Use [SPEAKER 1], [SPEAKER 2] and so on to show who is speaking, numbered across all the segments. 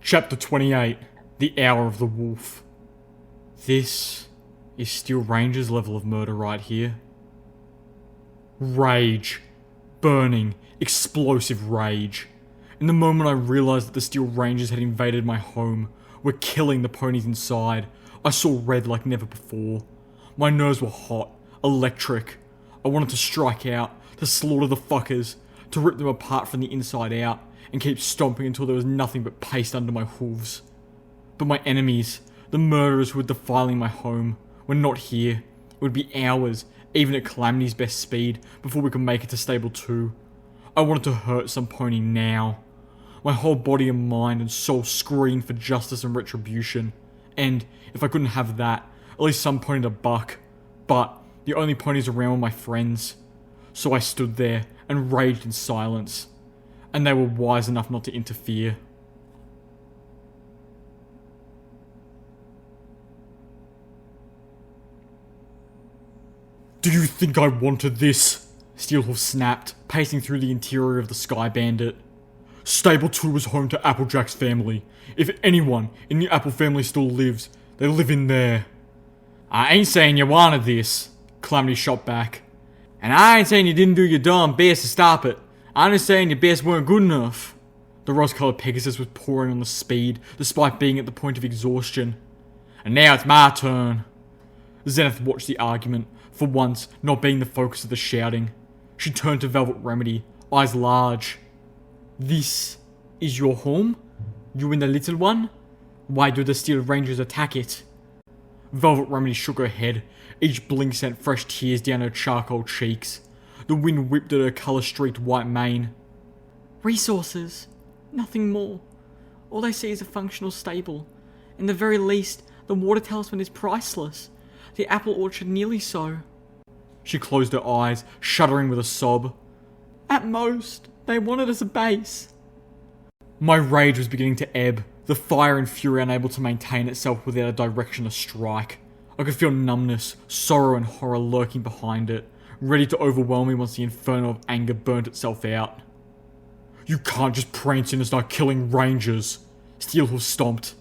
[SPEAKER 1] Chapter 28, The Hour of the Wolf. This is Steel Ranger's level of murder right here. Rage. Burning, explosive rage. In the moment I realised that the Steel Rangers had invaded my home, were killing the ponies inside, I saw red like never before. My nerves were hot, electric. I wanted to strike out, to slaughter the fuckers, to rip them apart from the inside out, and keep stomping until there was nothing but paste under my hooves. But my enemies, the murderers who were defiling my home, were not here. It would be hours, even at Calamity's best speed, before we could make it to Stable 2. I wanted to hurt some pony now. My whole body and mind and soul screamed for justice and retribution. And, if I couldn't have that, at least some pony to buck. But, the only ponies around were my friends. So I stood there, and raged in silence. And they were wise enough not to interfere. Do you think I wanted this? Steelhoof snapped, pacing through the interior of the Sky Bandit. Stable 2 was home to Applejack's family. If anyone in the Apple family still lives, they live in there. I ain't saying you wanted this, Calamity shot back. And I ain't saying you didn't do your darn best to stop it. I'm just saying your best weren't good enough. The rose-coloured Pegasus was pouring on the speed, despite being at the point of exhaustion. And now it's my turn. Zenith watched the argument, for once not being the focus of the shouting. She turned to Velvet Remedy, eyes large. This is your home? You and the little one? Why do the Steel Rangers attack it? Velvet Remedy shook her head. Each blink sent fresh tears down her charcoal cheeks. The wind whipped at her colour-streaked white mane. Resources. Nothing more. All I see is a functional stable. In the very least, the water talisman is priceless. The apple orchard nearly so. She closed her eyes, shuddering with a sob. At most, they want it as a base. My rage was beginning to ebb, the fire and fury unable to maintain itself without a direction to strike. I could feel numbness, sorrow and horror lurking behind it, ready to overwhelm me once the inferno of anger burnt itself out. You can't just prance in and start killing rangers, Steelhoof stomped.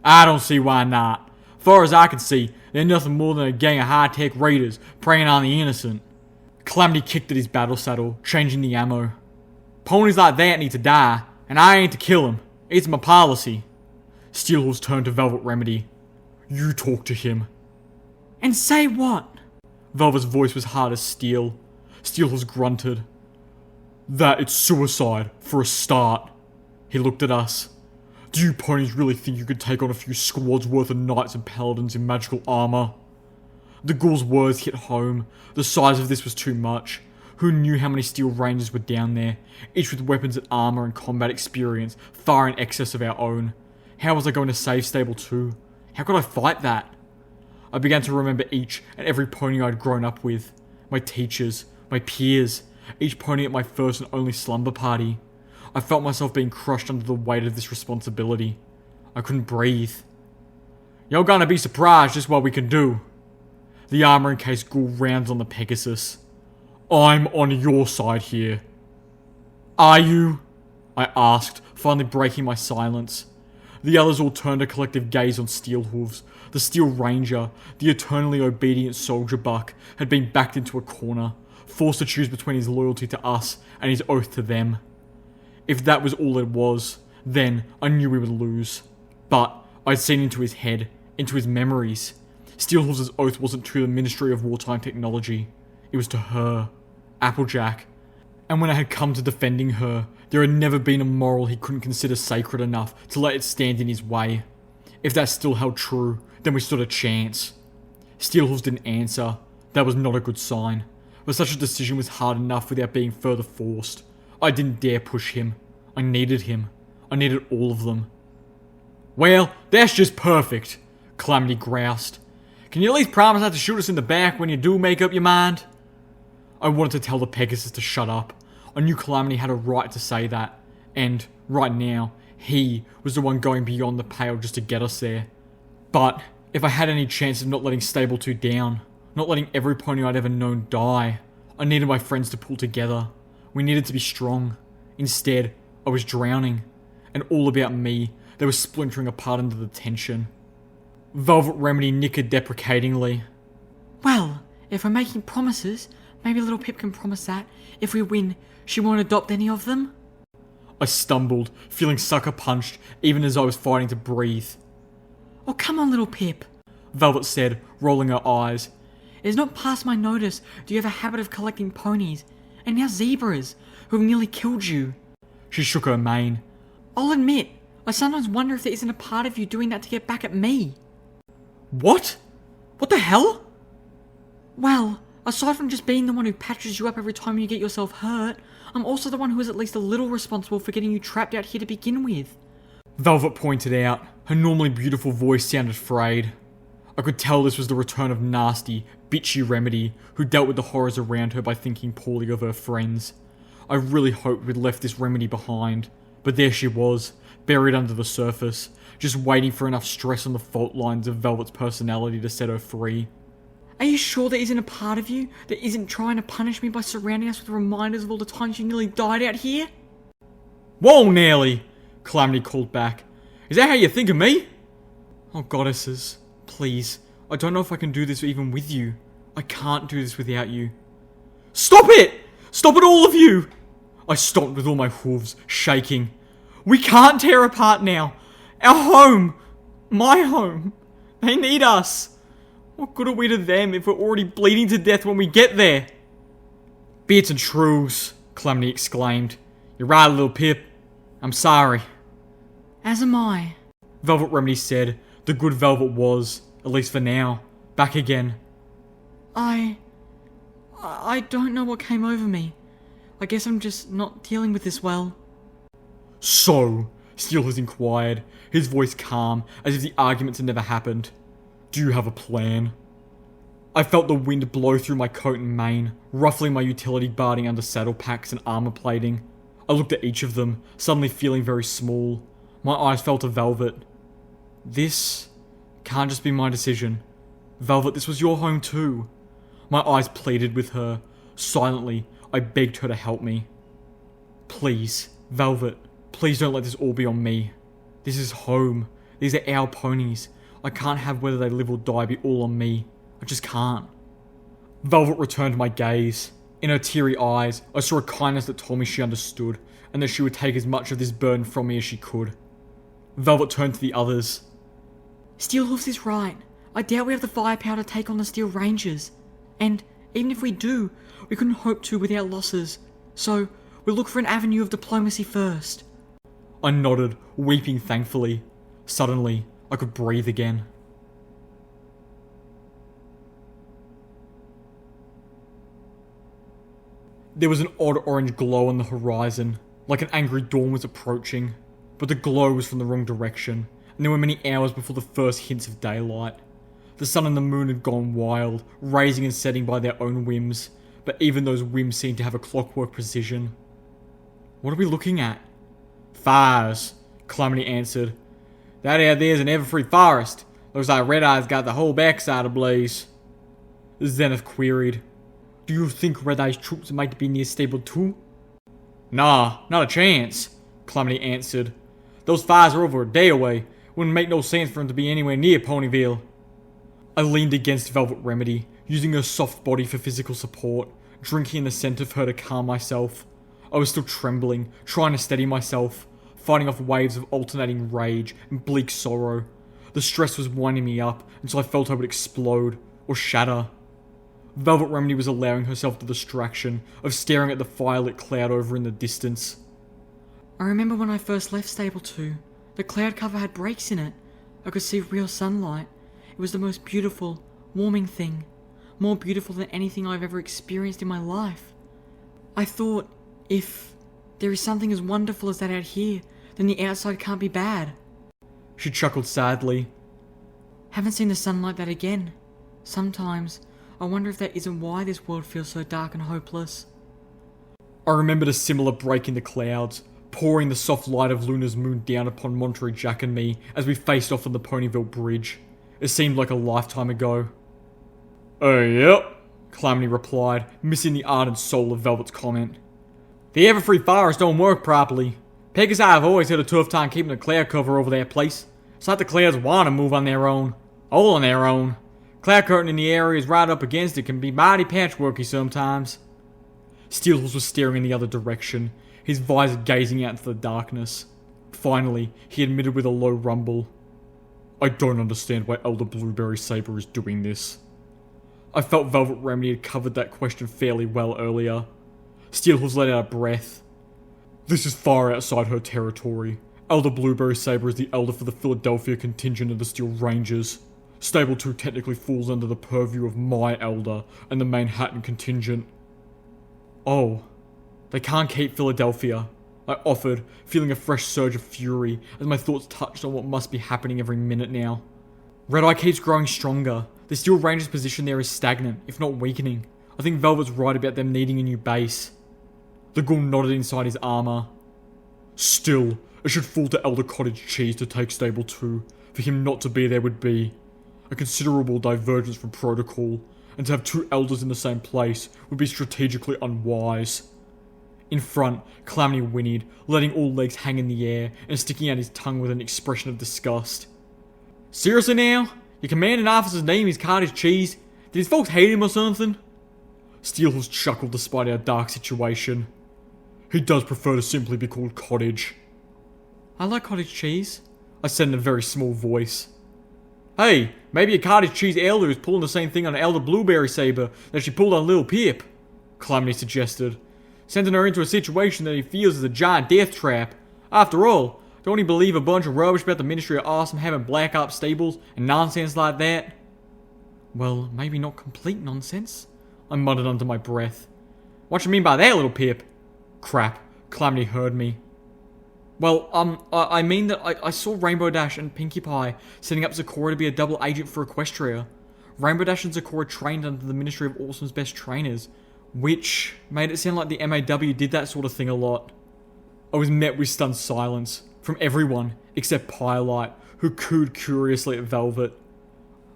[SPEAKER 1] I don't see why not. Far as I can see, they're nothing more than a gang of high-tech raiders preying on the innocent. Calamity kicked at his battle saddle, changing the ammo. Ponies like that need to die, and I ain't to kill them. It's my policy. Steelhoof turned to Velvet Remedy. You talk to him. And say what? Velvet's voice was hard as steel. Steelhoof grunted. That it's suicide, for a start. He looked at us. Do you ponies really think you could take on a few squads worth of knights and paladins in magical armour? The ghoul's words hit home. The size of this was too much. Who knew how many Steel Rangers were down there, each with weapons and armour and combat experience far in excess of our own? How was I going to save Stable 2? How could I fight that? I began to remember each and every pony I'd grown up with. My teachers, my peers, each pony at my first and only slumber party. I felt myself being crushed under the weight of this responsibility. I couldn't breathe. You're gonna be surprised just what we can do. The armour-encased ghoul rounds on the Pegasus. I'm on your side here. Are you? I asked, finally breaking my silence. The others all turned a collective gaze on Steelhooves. The Steel Ranger, the eternally obedient soldier buck, had been backed into a corner, forced to choose between his loyalty to us and his oath to them. If that was all it was, then I knew we would lose. But I'd seen into his head, into his memories. Steelhooves' oath wasn't to the Ministry of Wartime Technology. It was to her, Applejack. And when it had come to defending her, there had never been a moral he couldn't consider sacred enough to let it stand in his way. If that still held true, then we stood a chance. Steelhooves didn't answer. That was not a good sign. But such a decision was hard enough without being further forced. I didn't dare push him. I needed him. I needed all of them. Well, that's just perfect, Calamity groused. Can you at least promise not to shoot us in the back when you do make up your mind? I wanted to tell the Pegasus to shut up. I knew Calamity had a right to say that. And, right now, he was the one going beyond the pale just to get us there. But, if I had any chance of not letting Stable 2 down, not letting every pony I'd ever known die, I needed my friends to pull together. We needed to be strong. Instead, I was drowning. And all about me, They were splintering apart under the tension. Velvet Remedy nickered deprecatingly.
[SPEAKER 2] Well, if we're making promises, maybe little Pip can promise that, if we win, she won't adopt any of them?
[SPEAKER 1] I stumbled, feeling sucker punched even as I was fighting to breathe.
[SPEAKER 2] Oh, come on, little Pip,
[SPEAKER 1] Velvet said, rolling her eyes.
[SPEAKER 2] It's not past my notice do you have a habit of collecting ponies, and now zebras, who have nearly killed you.
[SPEAKER 1] She shook her mane.
[SPEAKER 2] I'll admit, I sometimes wonder if there isn't a part of you doing that to get back at me.
[SPEAKER 1] What? What the hell?
[SPEAKER 2] Well, aside from just being the one who patches you up every time you get yourself hurt, I'm also the one who is at least a little responsible for getting you trapped out here to begin with.
[SPEAKER 1] Velvet pointed out. Her normally beautiful voice sounded frayed. I could tell this was the return of nasty, bitchy Remedy, who dealt with the horrors around her by thinking poorly of her friends. I really hoped we'd left this Remedy behind, but there she was, buried under the surface, just waiting for enough stress on the fault lines of Velvet's personality to set her free.
[SPEAKER 2] Are you sure there isn't a part of you that isn't trying to punish me by surrounding us with reminders of all the times you nearly died out here?
[SPEAKER 1] Whoa, Nelly! Calamity called back. Is that how you think of me? Oh, goddesses, please. I don't know if I can do this even with you. I can't do this without you. Stop it! Stop it, all of you! I stomped with all my hooves, shaking. We can't tear apart now. Our home! My home! They need us! What good are we to them if we're already bleeding to death when we get there? Beards and shrews, Calamity exclaimed. You're right, little Pip. I'm sorry.
[SPEAKER 2] As am I,
[SPEAKER 1] Velvet Remedy said. The good Velvet was, at least for now, back again.
[SPEAKER 2] I don't know what came over me. I guess I'm just not dealing with this well.
[SPEAKER 1] So, Steelhooves inquired, his voice calm, as if the arguments had never happened. Do you have a plan? I felt the wind blow through my coat and mane, ruffling my utility barding under saddle packs and armor plating. I looked at each of them, suddenly feeling very small. My eyes fell to Velvet. This can't just be my decision. Velvet, this was your home too. My eyes pleaded with her. Silently, I begged her to help me. Please, Velvet, please don't let this all be on me. This is home. These are our ponies. I can't have whether they live or die be all on me. I just can't. Velvet returned my gaze. In her teary eyes, I saw a kindness that told me she understood, and that she would take as much of this burden from me as she could. Velvet turned to the others.
[SPEAKER 2] Steelhooves is right. I doubt we have the firepower to take on the Steel Rangers. And even if we do, we couldn't hope to without losses. So, we'll look for an avenue of diplomacy first.
[SPEAKER 1] I nodded, weeping thankfully. Suddenly, I could breathe again. There was an odd orange glow on the horizon, like an angry dawn was approaching. But the glow was from the wrong direction, and there were many hours before the first hints of daylight. The sun and the moon had gone wild, rising and setting by their own whims, but even those whims seemed to have a clockwork precision. What are we looking at? Fires, Calamity answered. That out there's an everfree forest. Looks like Red Eye's got the whole backside ablaze. Zenith queried. Do you think Red Eye's troops might be near stable too? Nah, not a chance, Calamity answered. Those fires are over a day away. Wouldn't make no sense for him to be anywhere near Ponyville. I leaned against Velvet Remedy, using her soft body for physical support, drinking in the scent of her to calm myself. I was still trembling, trying to steady myself, fighting off waves of alternating rage and bleak sorrow. The stress was winding me up until I felt I would explode, or shatter. Velvet Remedy was allowing herself the distraction of staring at the firelit cloud over in the distance.
[SPEAKER 2] I remember when I first left Stable 2, the cloud cover had breaks in it. I could see real sunlight. It was the most beautiful, warming thing. More beautiful than anything I've ever experienced in my life. I thought, if there is something as wonderful as that out here, then the outside can't be bad.
[SPEAKER 1] She chuckled sadly.
[SPEAKER 2] Haven't seen the sun like that again. Sometimes, I wonder if that isn't why this world feels so dark and hopeless.
[SPEAKER 1] I remembered a similar break in the clouds, pouring the soft light of Luna's moon down upon Monterey Jack and me as we faced off on the Ponyville Bridge. It seemed like a lifetime ago. Oh, yep, Calamity replied, missing the ardent soul of Velvet's comment. The Everfree Forest don't work properly. Pegasus have always had a tough time keeping the cloud cover over their place. It's like the clouds want to move on their own. All on their own. Cloud curtain in the areas right up against it can be mighty patchworky sometimes. Steelhorse was staring in the other direction, his visor gazing out into the darkness. Finally, he admitted with a low rumble. I don't understand why Elder Blueberry Saber is doing this. I felt Velvet Remedy had covered that question fairly well earlier. Steelhorse let out a breath. This is far outside her territory. Elder Blueberry Saber is the elder for the Philadelphia contingent of the Steel Rangers. Stable 2 technically falls under the purview of my elder and the Manhattan contingent. Oh, they can't keep Philadelphia, I offered, feeling a fresh surge of fury as my thoughts touched on what must be happening every minute now. Red Eye keeps growing stronger. The Steel Rangers' position there is stagnant, if not weakening. I think Velvet's right about them needing a new base. The ghoul nodded inside his armor. Still, it should fall to Elder Cottage Cheese to take Stable 2. For him not to be there would be a considerable divergence from protocol, and to have two elders in the same place would be strategically unwise. In front, Calamity whinnied, letting all legs hang in the air and sticking out his tongue with an expression of disgust. Seriously now? Your commanding officer's name is Cottage Cheese? Did his folks hate him or something? Steelhorse chuckled despite our dark situation. He does prefer to simply be called Cottage.
[SPEAKER 2] I like cottage cheese,
[SPEAKER 1] I said in a very small voice. Hey, maybe a Cottage Cheese elder is pulling the same thing on Elder Blueberry Saber that she pulled on Little Pip, Calamity suggested, sending her into a situation that he feels is a giant death trap. After all, don't he believe a bunch of rubbish about the Ministry of Awesome having black ops stables and nonsense like that?
[SPEAKER 2] Well, maybe not complete nonsense,
[SPEAKER 1] I muttered under my breath. What you mean by that, Little Pip? Crap, Calamity heard me. Well, I mean that I saw Rainbow Dash and Pinkie Pie setting up Zecora to be a double agent for Equestria. Rainbow Dash and Zecora trained under the Ministry of Awesome's best trainers, which made it sound like the MAW did that sort of thing a lot. I was met with stunned silence from everyone except Pie-Light, who cooed curiously at Velvet.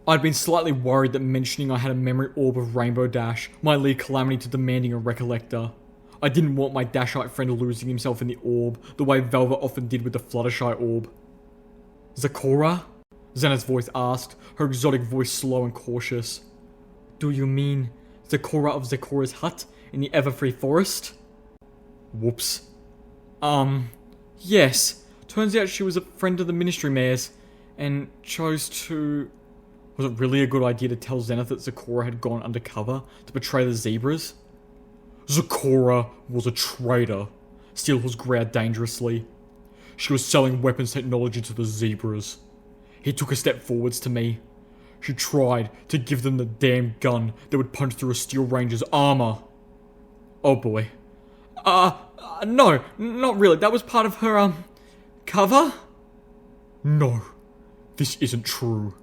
[SPEAKER 1] I'd been slightly worried that mentioning I had a memory orb of Rainbow Dash might lead Calamity to demanding a recollector. I didn't want my Dashite friend losing himself in the orb, the way Velvet often did with the Fluttershy orb. Zecora? Xana's voice asked, her exotic voice slow and cautious. Do you mean Zecora of Zecora's hut in the Everfree Forest? Whoops. Yes. Turns out she was a friend of the Ministry Mayor's, and chose to... Was it really a good idea to tell Zenith that Zecora had gone undercover to betray the zebras? Zecora was a traitor, Steelhorse growled dangerously. She was selling weapons technology to the zebras. He took a step forwards to me. She tried to give them the damn gun that would punch through a Steel Ranger's armor. Oh boy. No, not really. That was part of her, cover? No, this isn't true.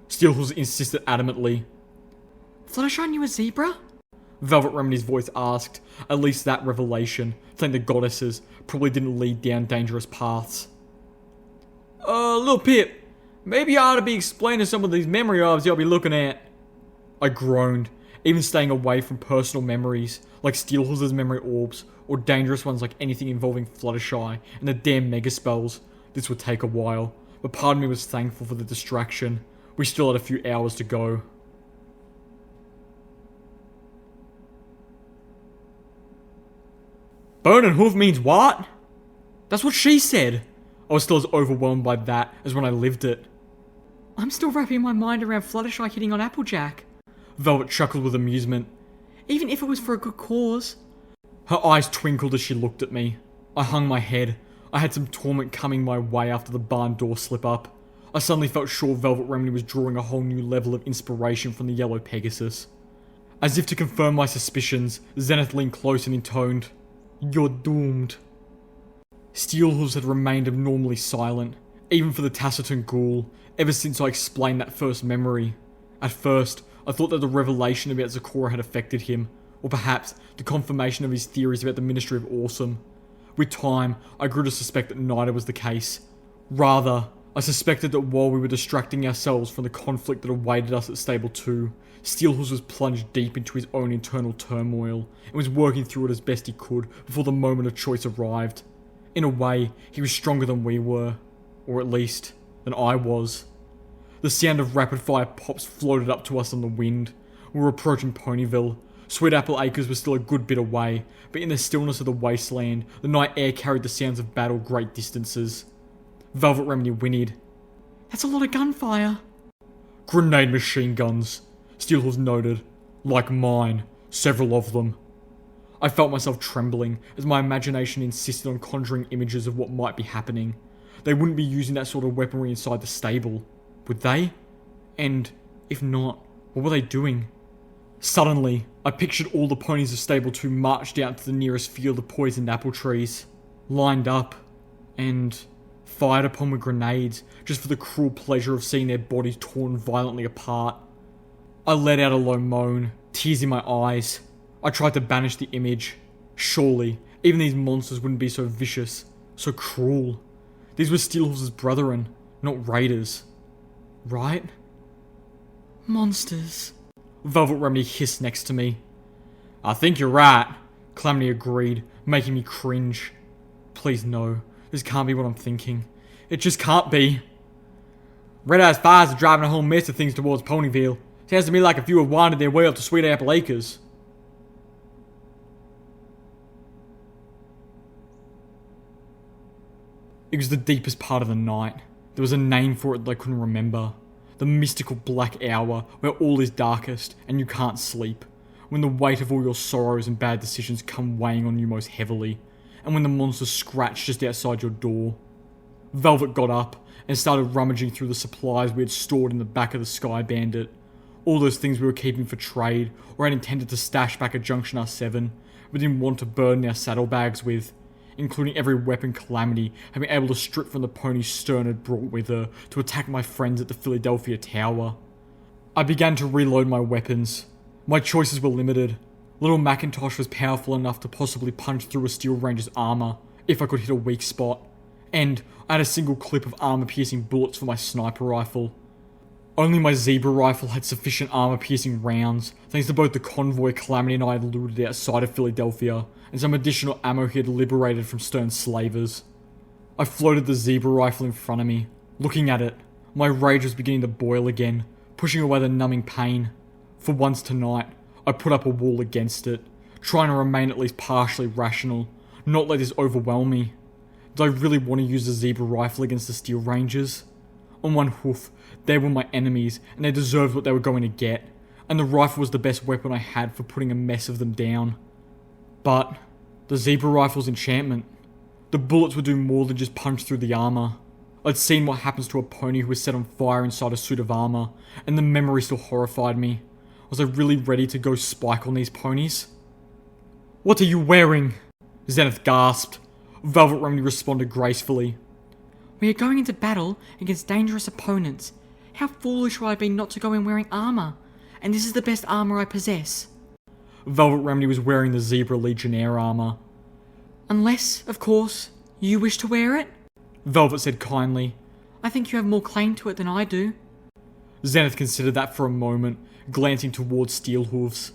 [SPEAKER 1] Steelhorse insisted adamantly.
[SPEAKER 2] Fluttershy knew a zebra?
[SPEAKER 1] Velvet Remedy's voice asked. At least that revelation, thank the goddesses, probably didn't lead down dangerous paths. Little Pip, maybe I ought to be explaining some of these memory orbs you'll be looking at. I groaned, even staying away from personal memories, like Steelhorse's memory orbs, or dangerous ones like anything involving Fluttershy and the damn mega spells. This would take a while, but part of me was thankful for the distraction. We still had a few hours to go. Burning hoof means what? That's what she said. I was still as overwhelmed by that as when I lived it.
[SPEAKER 2] I'm still wrapping my mind around Fluttershy hitting on Applejack.
[SPEAKER 1] Velvet chuckled with amusement.
[SPEAKER 2] Even if it was for a good cause.
[SPEAKER 1] Her eyes twinkled as she looked at me. I hung my head. I had some torment coming my way after the barn door slip up. I suddenly felt sure Velvet Remedy was drawing a whole new level of inspiration from the yellow Pegasus. As if to confirm my suspicions, Zenith leaned close and intoned, "You're doomed." Steelhooves had remained abnormally silent, even for the taciturn ghoul, ever since I explained that first memory. At first, I thought that the revelation about Zecora had affected him, or perhaps the confirmation of his theories about the Ministry of Awesome. With time, I grew to suspect that neither was the case. Rather, I suspected that while we were distracting ourselves from the conflict that awaited us at Stable 2, Steelhooves was plunged deep into his own internal turmoil, and was working through it as best he could before the moment of choice arrived. In a way, he was stronger than we were, or at least, than I was. The sound of rapid-fire pops floated up to us on the wind. We were approaching Ponyville. Sweet Apple Acres was still a good bit away, but in the stillness of the wasteland, the night air carried the sounds of battle great distances. Velvet Remedy whinnied.
[SPEAKER 2] That's a lot of gunfire.
[SPEAKER 1] Grenade machine guns, Steelhooves noted. Like mine, several of them. I felt myself trembling as my imagination insisted on conjuring images of what might be happening. They wouldn't be using that sort of weaponry inside the stable, would they? And if not, what were they doing? Suddenly, I pictured all the ponies of Stable 2 marched out to the nearest field of poisoned apple trees, lined up, and fired upon with grenades just for the cruel pleasure of seeing their bodies torn violently apart. I let out a low moan, tears in my eyes. I tried to banish the image. Surely, even these monsters wouldn't be so vicious, so cruel. These were Steelhooves' brethren, not raiders. Right?
[SPEAKER 2] Monsters.
[SPEAKER 1] Velvet Remedy hissed next to me. I think you're right, Calamity agreed, making me cringe. Please no, this can't be what I'm thinking. It just can't be. Red Eye's fires are driving a whole mess of things towards Ponyville. Sounds to me like a few have winded their way up to Sweet Apple Acres. It was the deepest part of the night. There was a name for it that I couldn't remember. The mystical black hour where all is darkest and you can't sleep. When the weight of all your sorrows and bad decisions come weighing on you most heavily. And when the monsters scratch just outside your door. Velvet got up and started rummaging through the supplies we had stored in the back of the Sky Bandit. All those things we were keeping for trade or had intended to stash back at Junction R7, but didn't want to burden our saddlebags with. Including every weapon Calamity had been able to strip from the pony's stern had brought with her to attack my friends at the Philadelphia Tower. I began to reload my weapons. My choices were limited. Little Macintosh was powerful enough to possibly punch through a Steel Ranger's armor, if I could hit a weak spot. And I had a single clip of armor-piercing bullets for my sniper rifle. Only my Zebra rifle had sufficient armor-piercing rounds, thanks to both the convoy Calamity and I had looted outside of Philadelphia, and some additional ammo he had liberated from Stern slavers. I floated the Zebra rifle in front of me. Looking at it, my rage was beginning to boil again, pushing away the numbing pain. For once tonight, I put up a wall against it, trying to remain at least partially rational, not let this overwhelm me. Did I really want to use the Zebra rifle against the Steel Rangers? On one hoof, they were my enemies, and they deserved what they were going to get, and the rifle was the best weapon I had for putting a mess of them down. But the Zebra rifle's enchantment. The bullets would do more than just punch through the armor. I'd seen what happens to a pony who is set on fire inside a suit of armor, and the memory still horrified me. Was I really ready to go spike on these ponies? What are you wearing? Zenith gasped. Velvet Remedy responded gracefully.
[SPEAKER 2] We are going into battle against dangerous opponents. How foolish would I be not to go in wearing armor? And this is the best armor I possess.
[SPEAKER 1] Velvet Remedy was wearing the Zebra Legionnaire armor.
[SPEAKER 2] Unless, of course, you wish to wear it?
[SPEAKER 1] Velvet said kindly.
[SPEAKER 2] I think you have more claim to it than I do.
[SPEAKER 1] Zenith considered that for a moment, glancing towards Steelhooves.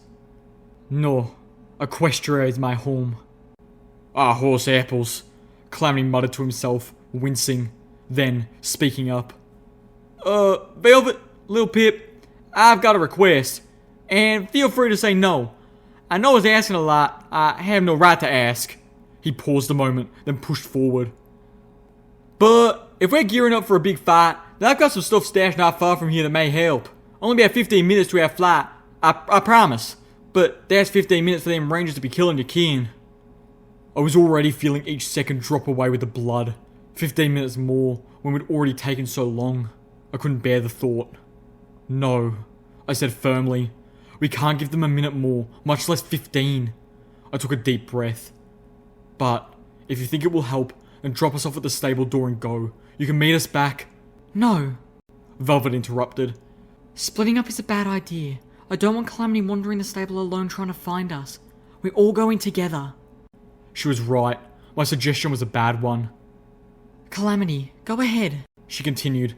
[SPEAKER 1] No, Equestria is my home. Ah, horse apples, Calamity muttered to himself, wincing, then speaking up. Velvet, Lil Pip, I've got a request, and feel free to say no. I know I was asking a lot, I have no right to ask. He paused a moment, then pushed forward. But if we're gearing up for a big fight, then I've got some stuff stashed not far from here that may help. Only about 15 minutes to our flight, I promise. But that's 15 minutes for them Rangers to be killing your kin. I was already feeling each second drop away with the blood. 15 minutes more, when we'd already taken so long. I couldn't bear the thought. No, I said firmly. We can't give them a minute more, much less 15. I took a deep breath. But, if you think it will help, then drop us off at the stable door and go. You can meet us back.
[SPEAKER 2] No,
[SPEAKER 1] Velvet interrupted.
[SPEAKER 2] Splitting up is a bad idea. I don't want Calamity wandering the stable alone trying to find us. We're all going together.
[SPEAKER 1] She was right. My suggestion was a bad one.
[SPEAKER 2] Calamity, go ahead,
[SPEAKER 1] She continued.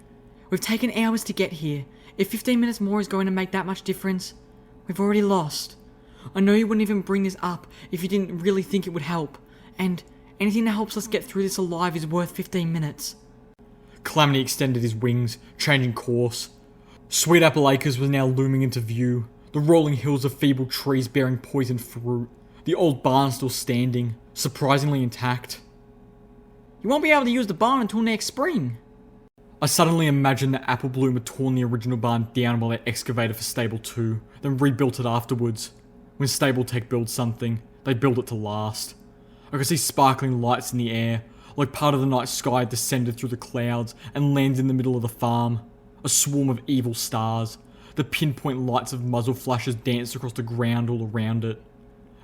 [SPEAKER 2] We've taken hours to get here. If 15 minutes more is going to make that much difference, we've already lost. I know you wouldn't even bring this up if you didn't really think it would help. And Anything that helps us get through this alive is worth 15 minutes.
[SPEAKER 1] Calamity extended his wings, changing course. Sweet Apple Acres was now looming into view, the rolling hills of feeble trees bearing poisoned fruit, the old barn still standing, surprisingly intact.
[SPEAKER 2] You won't be able to use the barn until next spring.
[SPEAKER 1] I suddenly imagined that Apple Bloom had torn the original barn down while they excavated for Stable 2, then rebuilt it afterwards. When Stable Tech builds something, they build it to last. I could see sparkling lights in the air, like part of the night sky had descended through the clouds and landed in the middle of the farm. A swarm of evil stars. The pinpoint lights of muzzle flashes danced across the ground all around it.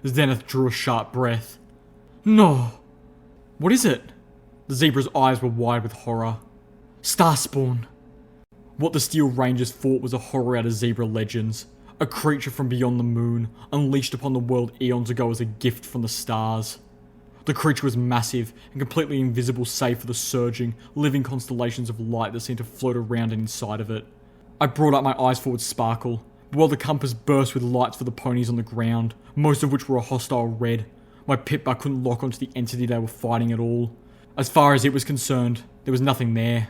[SPEAKER 1] Zenith drew a sharp breath. No! What is it? The zebra's eyes were wide with horror. Starspawn! What the Steel Rangers thought was a horror out of zebra legends. A creature from beyond the moon, unleashed upon the world eons ago as a gift from the stars. The creature was massive and completely invisible save for the surging, living constellations of light that seemed to float around and inside of it. I brought up my eyes forward sparkle, but while the compass burst with lights for the ponies on the ground, most of which were a hostile red, my pit bar couldn't lock onto the entity they were fighting at all. As far as it was concerned, there was nothing there.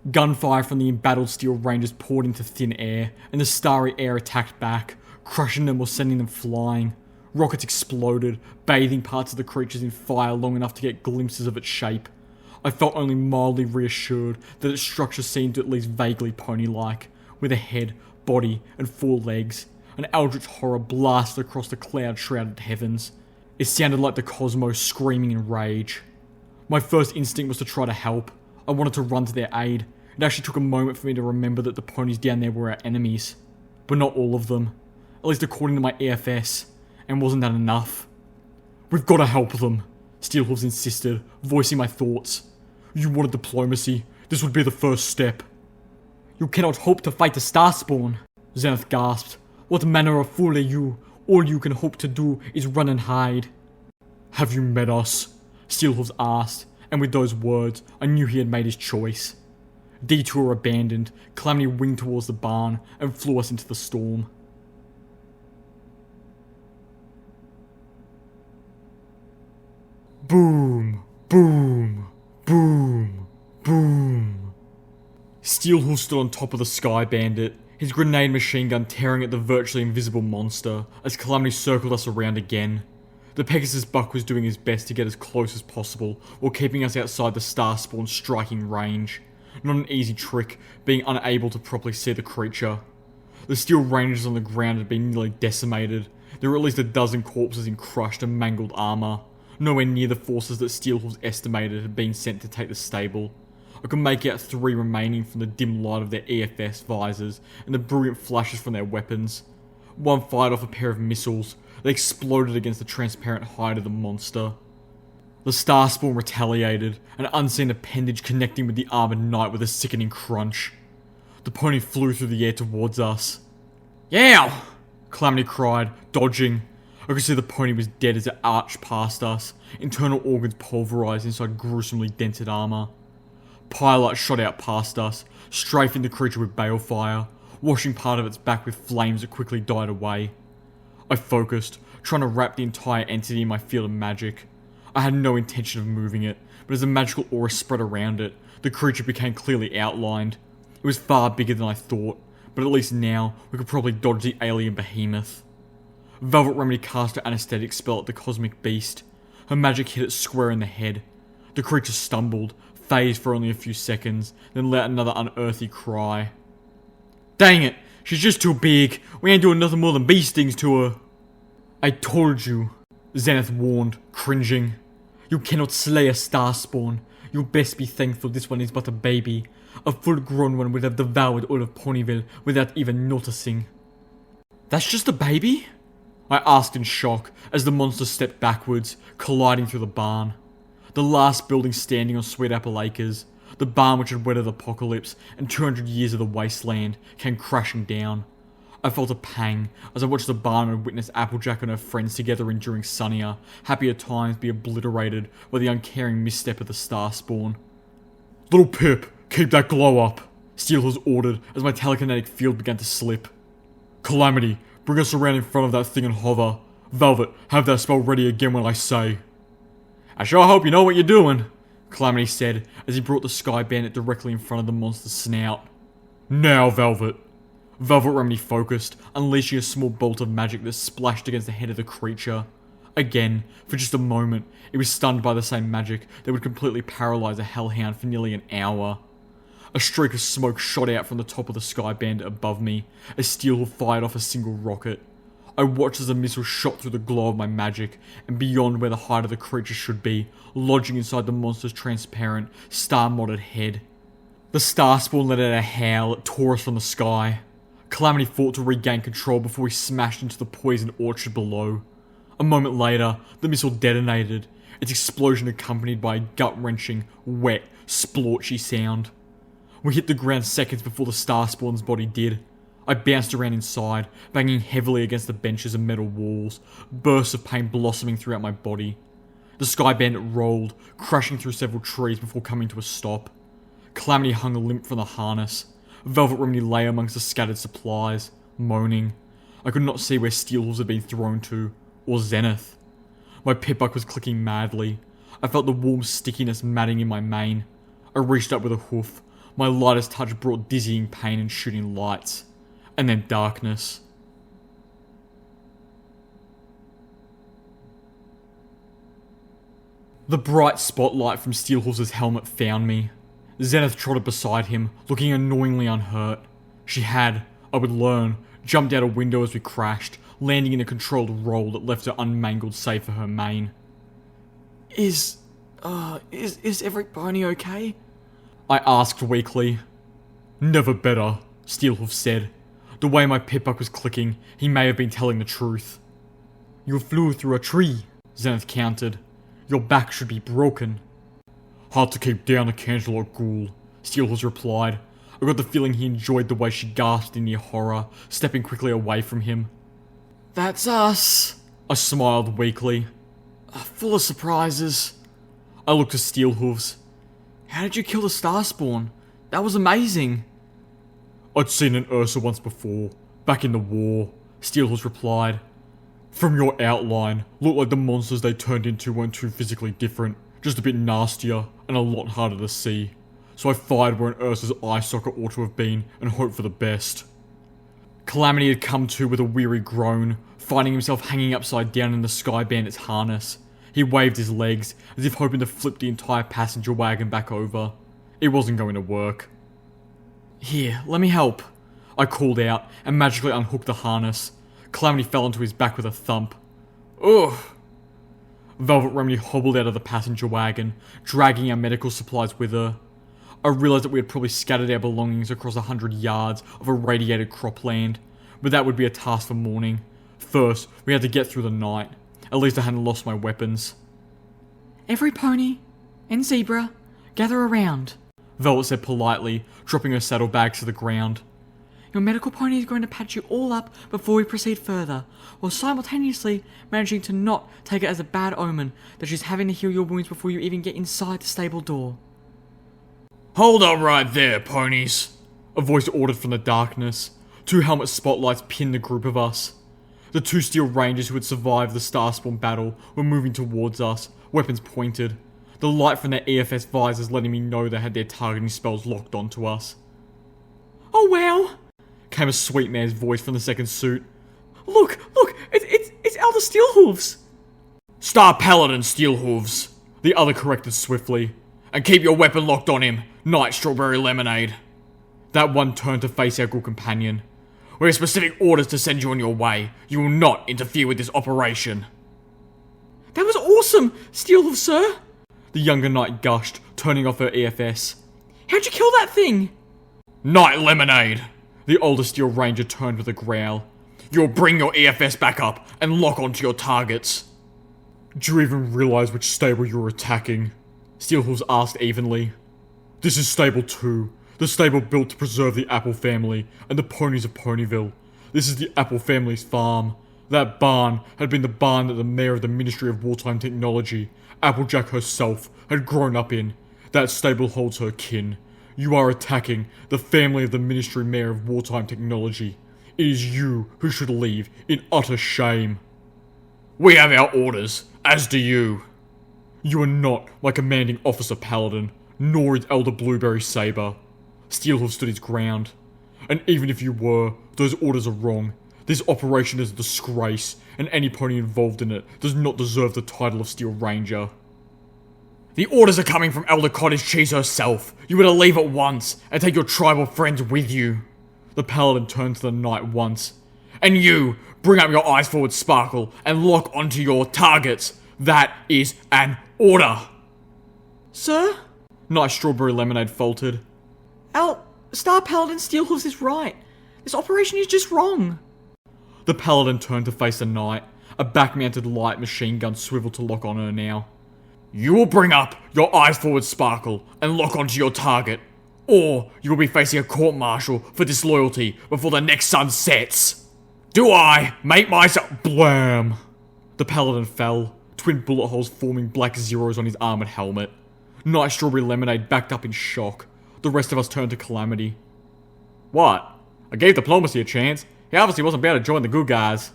[SPEAKER 1] Gunfire from the embattled Steel Rangers poured into thin air, and the starry air attacked back, crushing them or sending them flying. Rockets exploded, bathing parts of the creatures in fire long enough to get glimpses of its shape. I felt only mildly reassured that its structure seemed at least vaguely pony-like, with a head, body, and 4 legs. An eldritch horror blasted across the cloud-shrouded heavens. It sounded like the cosmos screaming in rage. My first instinct was to try to help. I wanted to run to their aid. It actually took a moment for me to remember that the ponies down there were our enemies. But not all of them. At least according to my EFS. And wasn't that enough? We've got to help them, Steelhooves insisted, voicing my thoughts. You wanted diplomacy. This would be the first step.
[SPEAKER 2] You cannot hope to fight the Starspawn,
[SPEAKER 1] Zenith gasped.
[SPEAKER 2] What manner of fool are you? All you can hope to do is run and hide.
[SPEAKER 1] Have you met us? Steelhooves asked, and with those words, I knew he had made his choice. Detour abandoned, Calamity winged towards the barn and flew us into the storm. Boom, boom, boom, boom. Steelhooves stood on top of the Sky Bandit, his grenade machine gun tearing at the virtually invisible monster as Calamity circled us around again. The Pegasus Buck was doing his best to get as close as possible while keeping us outside the Starspawn's striking range. Not an easy trick, being unable to properly see the creature. The Steel Rangers on the ground had been nearly decimated. There were at least a dozen corpses in crushed and mangled armour. Nowhere near the forces that Steelhooves estimated had been sent to take the stable. I could make out 3 remaining from the dim light of their EFS visors and the brilliant flashes from their weapons. One fired off a pair of missiles. They exploded against the transparent hide of the monster. The Starspawn retaliated, an unseen appendage connecting with the armoured knight with a sickening crunch. The pony flew through the air towards us. Yow! Calamity cried, dodging. I could see the pony was dead as it arched past us, internal organs pulverised inside gruesomely dented armour. Pyrelight shot out past us, strafing the creature with balefire, washing part of its back with flames that quickly died away. I focused, trying to wrap the entire entity in my field of magic. I had no intention of moving it, but as the magical aura spread around it, the creature became clearly outlined. It was far bigger than I thought, but at least now we could probably dodge the alien behemoth. Velvet Remedy cast her anesthetic spell at the cosmic beast. Her magic hit it square in the head. The creature stumbled, phased for only a few seconds, then let another unearthly cry. Dang it! She's just too big! We ain't doing nothing more than bee stings to her! I told you, Zenith warned, cringing. You cannot slay a Starspawn. You best be thankful this one is but a baby. A full-grown one would have devoured all of Ponyville without even noticing. That's just a baby? I asked in shock as the monster stepped backwards, colliding through the barn. The last building standing on Sweet Apple Acres, the barn which had weathered the apocalypse and 200 years of the wasteland, came crashing down. I felt a pang as I watched the barn and witnessed Applejack and her friends together enduring sunnier, happier times be obliterated by the uncaring misstep of the Starspawn. Little Pip, keep that glow up, Steelhooves ordered as my telekinetic field began to slip. Calamity, bring us around in front of that thing and hover. Velvet, have that spell ready again when I say. I sure hope you know what you're doing, Calamity said as he brought the Sky Bandit directly in front of the monster's snout. Now, Velvet. Velvet Remedy focused, unleashing a small bolt of magic that splashed against the head of the creature. Again, for just a moment, it was stunned by the same magic that would completely paralyze a hellhound for nearly an hour. A streak of smoke shot out from the top of the Sky Bandit above me, as Steelhoof fired off a single rocket. I watched as the missile shot through the glow of my magic, and beyond where the height of the creature should be, lodging inside the monster's transparent, star-modded head. The Starspawn let out a howl that tore us from the sky. Calamity fought to regain control before he smashed into the poison orchard below. A moment later, the missile detonated, its explosion accompanied by a gut-wrenching, wet, splorchy sound. We hit the ground seconds before the Starspawn's body did. I bounced around inside, banging heavily against the benches and metal walls, bursts of pain blossoming throughout my body. The Sky Bandit rolled, crashing through several trees before coming to a stop. Calamity hung limp from the harness. Velvet Remedy lay amongst the scattered supplies, moaning. I could not see where Steelhooves had been thrown to, or Zenith. My pitbuck was clicking madly. I felt the warm stickiness matting in my mane. I reached up with a hoof. My lightest touch brought dizzying pain and shooting lights. And then darkness. The bright spotlight from Steelhooves' helmet found me. Zenith trotted beside him, looking annoyingly unhurt. She had, I would learn, jumped out a window as we crashed, landing in a controlled roll that left her unmangled save for her mane.
[SPEAKER 2] Is every pony okay?
[SPEAKER 1] I asked weakly. Never better, Steelhoof said. The way my pitbuck was clicking, he may have been telling the truth. You flew through a tree, Zenith countered. Your back should be broken. Hard to keep down a Cangelot ghoul, Steelhooves replied. I got the feeling he enjoyed the way she gasped in near horror, stepping quickly away from him.
[SPEAKER 2] That's us,
[SPEAKER 1] I smiled weakly.
[SPEAKER 2] Full of surprises.
[SPEAKER 1] I looked at Steelhooves.
[SPEAKER 2] How did you kill the Starspawn? That was amazing.
[SPEAKER 1] I'd seen an Ursa once before, back in the war, Steelhooves replied. From your outline, looked like the monsters they turned into weren't too physically different, just a bit nastier and a lot harder to see. So I fired where an Ursa's eye socket ought to have been and hoped for the best. Calamity had come to with a weary groan, finding himself hanging upside down in the Sky Bandit's harness. He waved his legs, as if hoping to flip the entire passenger wagon back over. It wasn't going to work.
[SPEAKER 2] Here, let me help,
[SPEAKER 1] I called out, and magically unhooked the harness. Calamity fell onto his back with a thump. Ugh! Velvet Remedy hobbled out of the passenger wagon, dragging our medical supplies with her. I realised that we had probably scattered our belongings across 100 yards of irradiated cropland, but that would be a task for morning. First, we had to get through the night. At least I hadn't lost my weapons.
[SPEAKER 2] Every pony and zebra, gather around,
[SPEAKER 1] Velvet said politely, dropping her saddlebags to the ground.
[SPEAKER 2] Your medical pony is going to patch you all up before we proceed further, while simultaneously managing to not take it as a bad omen that she's having to heal your wounds before you even get inside the stable door.
[SPEAKER 1] Hold up right there, ponies, a voice ordered from the darkness. 2 helmet spotlights pinned the group of us. The 2 steel rangers who had survived the Starspawn battle were moving towards us, weapons pointed. The light from their EFS visors letting me know they had their targeting spells locked onto us.
[SPEAKER 2] Oh wow!
[SPEAKER 1] Came a sweet man's voice from the second suit.
[SPEAKER 2] Look! It's Elder Steelhooves!
[SPEAKER 1] Star Paladin Steelhooves, the other corrected swiftly. And keep your weapon locked on him, Night Strawberry Lemonade. That one turned to face our good companion. We have specific orders to send you on your way. You will not interfere with this operation.
[SPEAKER 2] That was awesome, Steelhooves, sir!
[SPEAKER 1] The younger knight gushed, turning off her EFS.
[SPEAKER 2] How'd you kill that thing?
[SPEAKER 1] Night Lemonade! The older steel ranger turned with a growl. You'll bring your EFS back up and lock onto your targets. Do you even realise which stable you're attacking? Steelhooves asked evenly. This is Stable 2, the stable built to preserve the Apple family and the ponies of Ponyville. This is the Apple family's farm. That barn had been the barn that the mayor of the Ministry of Wartime Technology, Applejack herself, had grown up in. That stable holds her kin. You are attacking the family of the Ministry Mayor of Wartime Technology. It is you who should leave in utter shame. We have our orders, as do you. You are not my commanding officer paladin, nor is Elder Blueberry Saber. Steelhoof stood his ground. And even if you were, those orders are wrong. This operation is a disgrace, and any pony involved in it does not deserve the title of Steel Ranger. The orders are coming from Elder Cottage Cheese herself. You better leave at once, and take your tribal friends with you. The paladin turned to the knight once. And you, bring up your eyes forward, Sparkle, and lock onto your targets. That is an order.
[SPEAKER 2] Sir?
[SPEAKER 1] Knight Strawberry Lemonade faltered.
[SPEAKER 2] Star Paladin Steelhoofs is right. This operation is just wrong.
[SPEAKER 1] The paladin turned to face the knight. A back-mounted light machine gun swiveled to lock on her now. You will bring up your eyes forward, Sparkle, and lock onto your target. Or you will be facing a court-martial for disloyalty before the next sun sets. Do I make myself... Blam! The paladin fell, twin bullet holes forming black zeros on his armored helmet. Knight Strawberry Lemonade backed up in shock. The rest of us turned to Calamity. What? I gave Diplomacy a chance. He obviously wasn't about to join the good guys.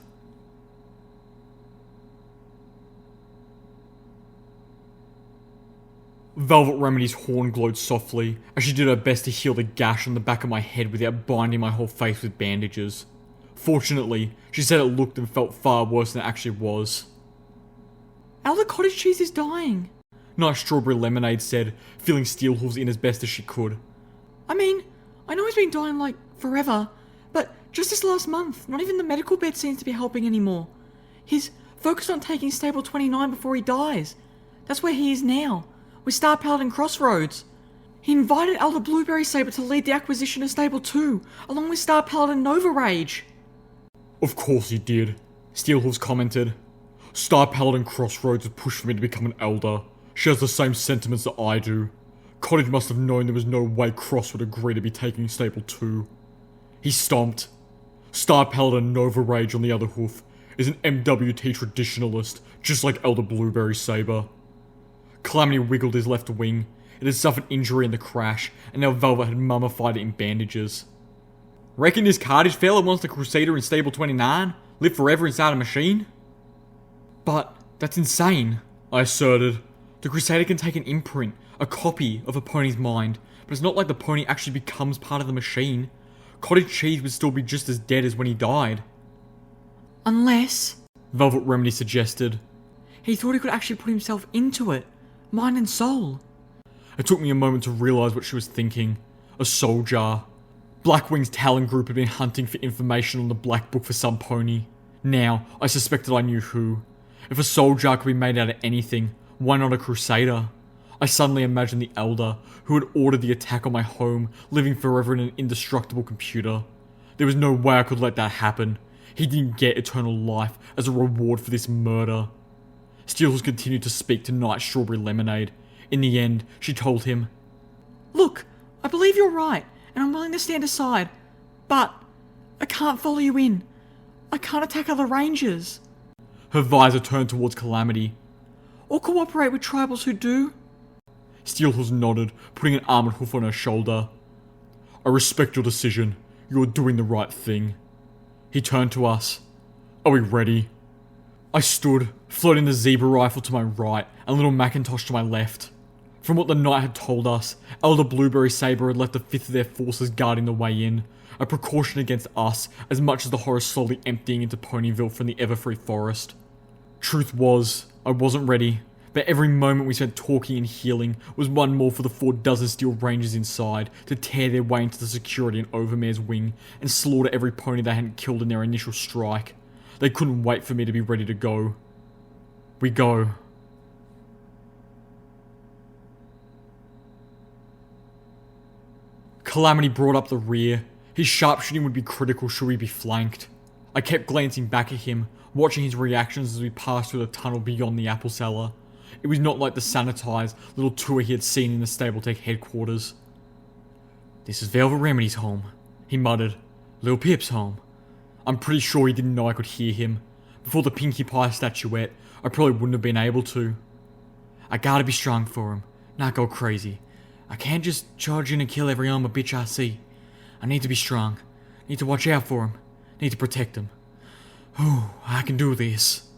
[SPEAKER 1] Velvet Remedy's horn glowed softly, as she did her best to heal the gash on the back of my head without binding my whole face with bandages. Fortunately, she said it looked and felt far worse than it actually was.
[SPEAKER 2] Elder Cottage Cheese is dying.
[SPEAKER 1] Nice Strawberry Lemonade said, feeling Steelhoofs in as best as she could.
[SPEAKER 2] I mean, I know he's been dying like forever, but just this last month, not even the medical bed seems to be helping anymore. He's focused on taking Stable 29 before he dies. That's where he is now, with Star Paladin Crossroads. He invited Elder Blueberry Saber to lead the acquisition of Stable 2, along with Star Paladin Nova Rage.
[SPEAKER 1] Of course he did, Steelhoofs commented. Star Paladin Crossroads would push for me to become an elder. She has the same sentiments that I do. Cottage must have known there was no way Cross would agree to be taking Stable 2. He stomped. Star Paladin Nova Rage, on the other hoof, is an MWT traditionalist, just like Elder Blueberry Saber. Calamity wiggled his left wing. It had suffered injury in the crash, and now Velvet had mummified it in bandages. Reckon this Cartage fella wants the Crusader in Stable 29? Live forever inside a machine? But that's insane, I asserted. The Crusader can take an imprint, a copy of a pony's mind, but it's not like the pony actually becomes part of the machine. Cottage Cheese would still be just as dead as when he died.
[SPEAKER 2] Unless,
[SPEAKER 1] Velvet Remedy suggested,
[SPEAKER 2] he thought he could actually put himself into it, mind and soul.
[SPEAKER 1] It took me a moment to realise what she was thinking. A soul jar. Blackwing's Talon Group had been hunting for information on the Black Book for some pony. Now, I suspected I knew who. If a soul jar could be made out of anything, why not a Crusader? I suddenly imagined the Elder, who had ordered the attack on my home, living forever in an indestructible computer. There was no way I could let that happen. He didn't get eternal life as a reward for this murder. Steelhoofs continued to speak to Night Strawberry Lemonade. In the end, she told him,
[SPEAKER 2] Look, I believe you're right, and I'm willing to stand aside, but I can't follow you in. I can't attack other rangers.
[SPEAKER 1] Her visor turned towards Calamity.
[SPEAKER 2] Or cooperate with tribals who do.
[SPEAKER 1] Steelhoofs nodded, putting an armored hoof on her shoulder. I respect your decision. You are doing the right thing. He turned to us. Are we ready? I stood, floating the zebra rifle to my right and little Macintosh to my left. From what the knight had told us, Elder Blueberry Saber had left a fifth of their forces guarding the way in, a precaution against us as much as the horror slowly emptying into Ponyville from the Everfree Forest. Truth was, I wasn't ready, but every moment we spent talking and healing was one more for the 4 Steel Rangers inside to tear their way into the security in Overmare's wing and slaughter every pony they hadn't killed in their initial strike. They couldn't wait for me to be ready to go. We go. Calamity brought up the rear. His sharpshooting would be critical should we be flanked. I kept glancing back at him, watching his reactions as we passed through the tunnel beyond the apple cellar. It was not like the sanitized little tour he had seen in the Stable-Tech headquarters. This is Velvet Remedy's home, he muttered. Lil Pip's home. I'm pretty sure he didn't know I could hear him. Before the Pinkie Pie statuette, I probably wouldn't have been able to. I gotta be strong for him, not go crazy. I can't just charge in and kill every armor bitch I see. I need to be strong. Need to watch out for him. Need to protect him. Oh, I can do this.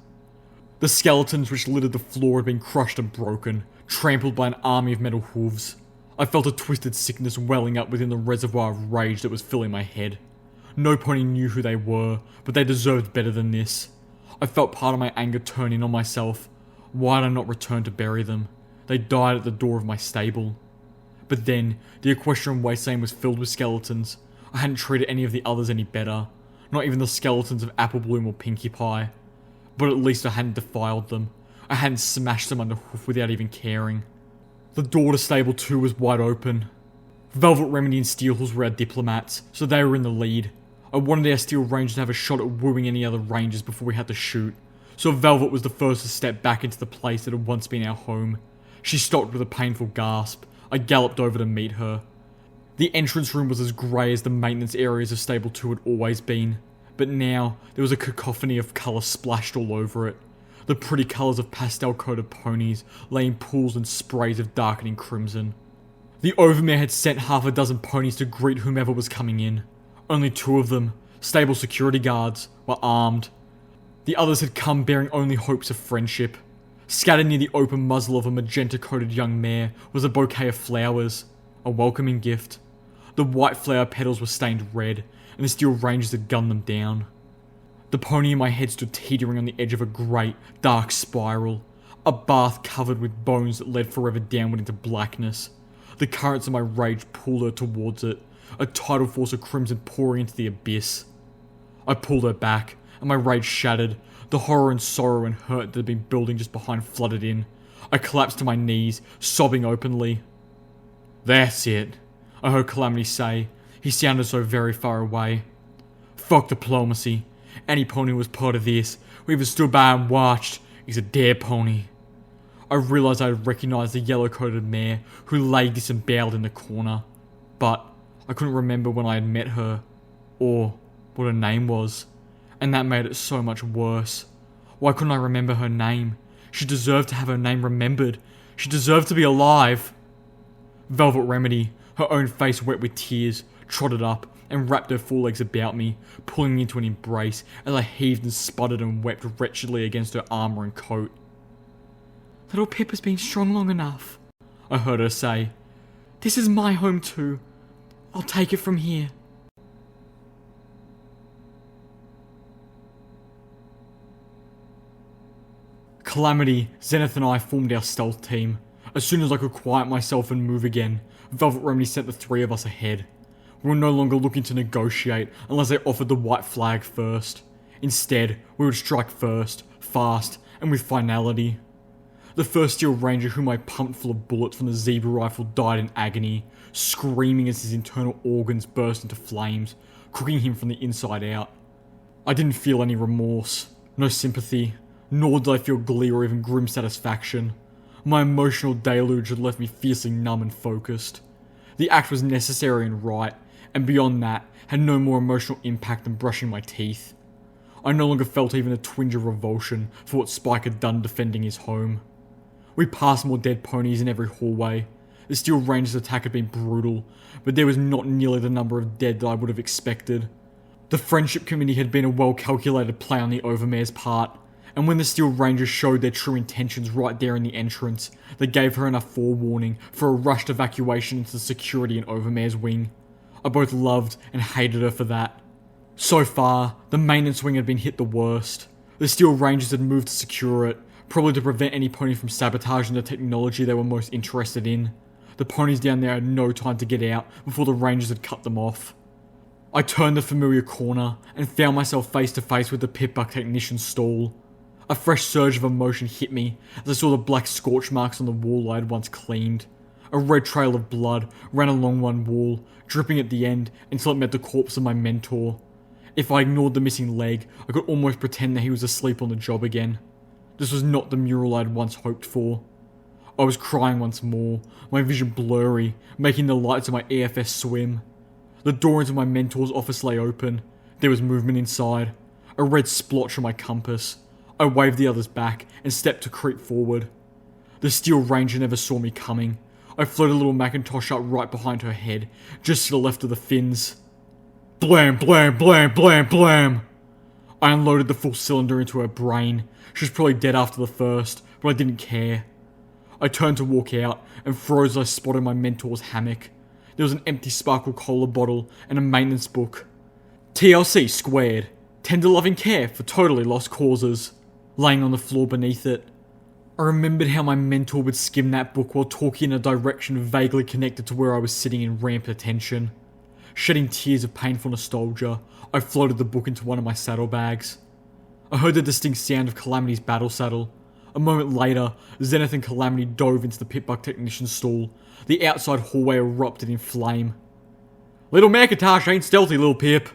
[SPEAKER 1] The skeletons which littered the floor had been crushed and broken, trampled by an army of metal hooves. I felt a twisted sickness welling up within the reservoir of rage that was filling my head. No pony knew who they were, but they deserved better than this. I felt part of my anger turn in on myself. Why had I not returned to bury them? They died at the door of my stable. But then, the equestrian wasteland was filled with skeletons. I hadn't treated any of the others any better. Not even the skeletons of Apple Bloom or Pinkie Pie. But at least I hadn't defiled them. I hadn't smashed them under hoof without even caring. The door to Stable 2 was wide open. Velvet Remedy and Steelhorse were our diplomats, so they were in the lead. I wanted our Steel Ranger to have a shot at wooing any other Rangers before we had to shoot, so Velvet was the first to step back into the place that had once been our home. She stopped with a painful gasp. I galloped over to meet her. The entrance room was as grey as the maintenance areas of Stable 2 had always been, but now there was a cacophony of colour splashed all over it. The pretty colours of pastel-coated ponies lay in pools and sprays of darkening crimson. The overmare had sent half a dozen ponies to greet whomever was coming in. Only 2 of them, stable security guards, were armed. The others had come bearing only hopes of friendship. Scattered near the open muzzle of a magenta-coated young mare was a bouquet of flowers, a welcoming gift. The white flower petals were stained red, and the Steel Rangers had gunned them down. The pony in my head stood teetering on the edge of a great, dark spiral, a bath covered with bones that led forever downward into blackness. The currents of my rage pulled her towards it, a tidal force of crimson pouring into the abyss. I pulled her back, and my rage shattered. The horror and sorrow and hurt that had been building just behind flooded in. I collapsed to my knees, sobbing openly. "That's it," I heard Calamity say. He sounded so very far away. "Fuck diplomacy. Any pony who was part of this, who even stood by and watched, is a dead pony." I realised I had recognised the yellow-coated mare who lay disemboweled in the corner, but I couldn't remember when I had met her, or what her name was, and that made it so much worse. Why couldn't I remember her name? She deserved to have her name remembered. She deserved to be alive. Velvet Remedy, her own face wet with tears, trotted up and wrapped her forelegs about me, pulling me into an embrace as I heaved and sputtered and wept wretchedly against her armour and coat.
[SPEAKER 2] "Little Pip has been strong long enough,"
[SPEAKER 1] I heard her say.
[SPEAKER 2] "This is my home too. I'll take it from here."
[SPEAKER 1] Calamity, Zenith and I formed our stealth team. As soon as I could quiet myself and move again, Velvet Remedy sent the 3 of us ahead. We were no longer looking to negotiate unless they offered the white flag first. Instead, we would strike first, fast, and with finality. The first Steel Ranger whom I pumped full of bullets from the zebra rifle died in agony, screaming as his internal organs burst into flames, cooking him from the inside out. I didn't feel any remorse, no sympathy, nor did I feel glee or even grim satisfaction. My emotional deluge had left me fiercely numb and focused. The act was necessary and right, and beyond that, had no more emotional impact than brushing my teeth. I no longer felt even a twinge of revulsion for what Spike had done defending his home. We passed more dead ponies in every hallway. The Steel Ranger's attack had been brutal, but there was not nearly the number of dead that I would have expected. The Friendship Committee had been a well-calculated play on the Overmare's part, and when the Steel Rangers showed their true intentions right there in the entrance, they gave her enough forewarning for a rushed evacuation into the security in Overmare's wing. I both loved and hated her for that. So far, the maintenance wing had been hit the worst. The Steel Rangers had moved to secure it, probably to prevent any pony from sabotaging the technology they were most interested in. The ponies down there had no time to get out before the Rangers had cut them off. I turned the familiar corner and found myself face to face with the Pip-Buck technician's stall. A fresh surge of emotion hit me as I saw the black scorch marks on the wall I had once cleaned. A red trail of blood ran along one wall, dripping at the end until it met the corpse of my mentor. If I ignored the missing leg, I could almost pretend that he was asleep on the job again. This was not the mural I had once hoped for. I was crying once more, my vision blurry, making the lights of my EFS swim. The door into my mentor's office lay open. There was movement inside. A red splotch on my compass. I waved the others back and stepped to creep forward. The Steel Ranger never saw me coming. I floated a little Macintosh up right behind her head, just to the left of the fins. Blam, blam, blam, blam, blam! I unloaded the full cylinder into her brain. She was probably dead after the first, but I didn't care. I turned to walk out and froze as I spotted my mentor's hammock. There was an empty Sparkle Cola bottle and a maintenance book. TLC squared. Tender loving care for totally lost causes. Laying on the floor beneath it. I remembered how my mentor would skim that book while talking in a direction vaguely connected to where I was sitting in rampant attention. Shedding tears of painful nostalgia, I floated the book into one of my saddlebags. I heard the distinct sound of Calamity's battle saddle. A moment later, Zenith and Calamity dove into the pitbuck technician's stall. The outside hallway erupted in flame. Little Macintosh ain't stealthy, little Pip.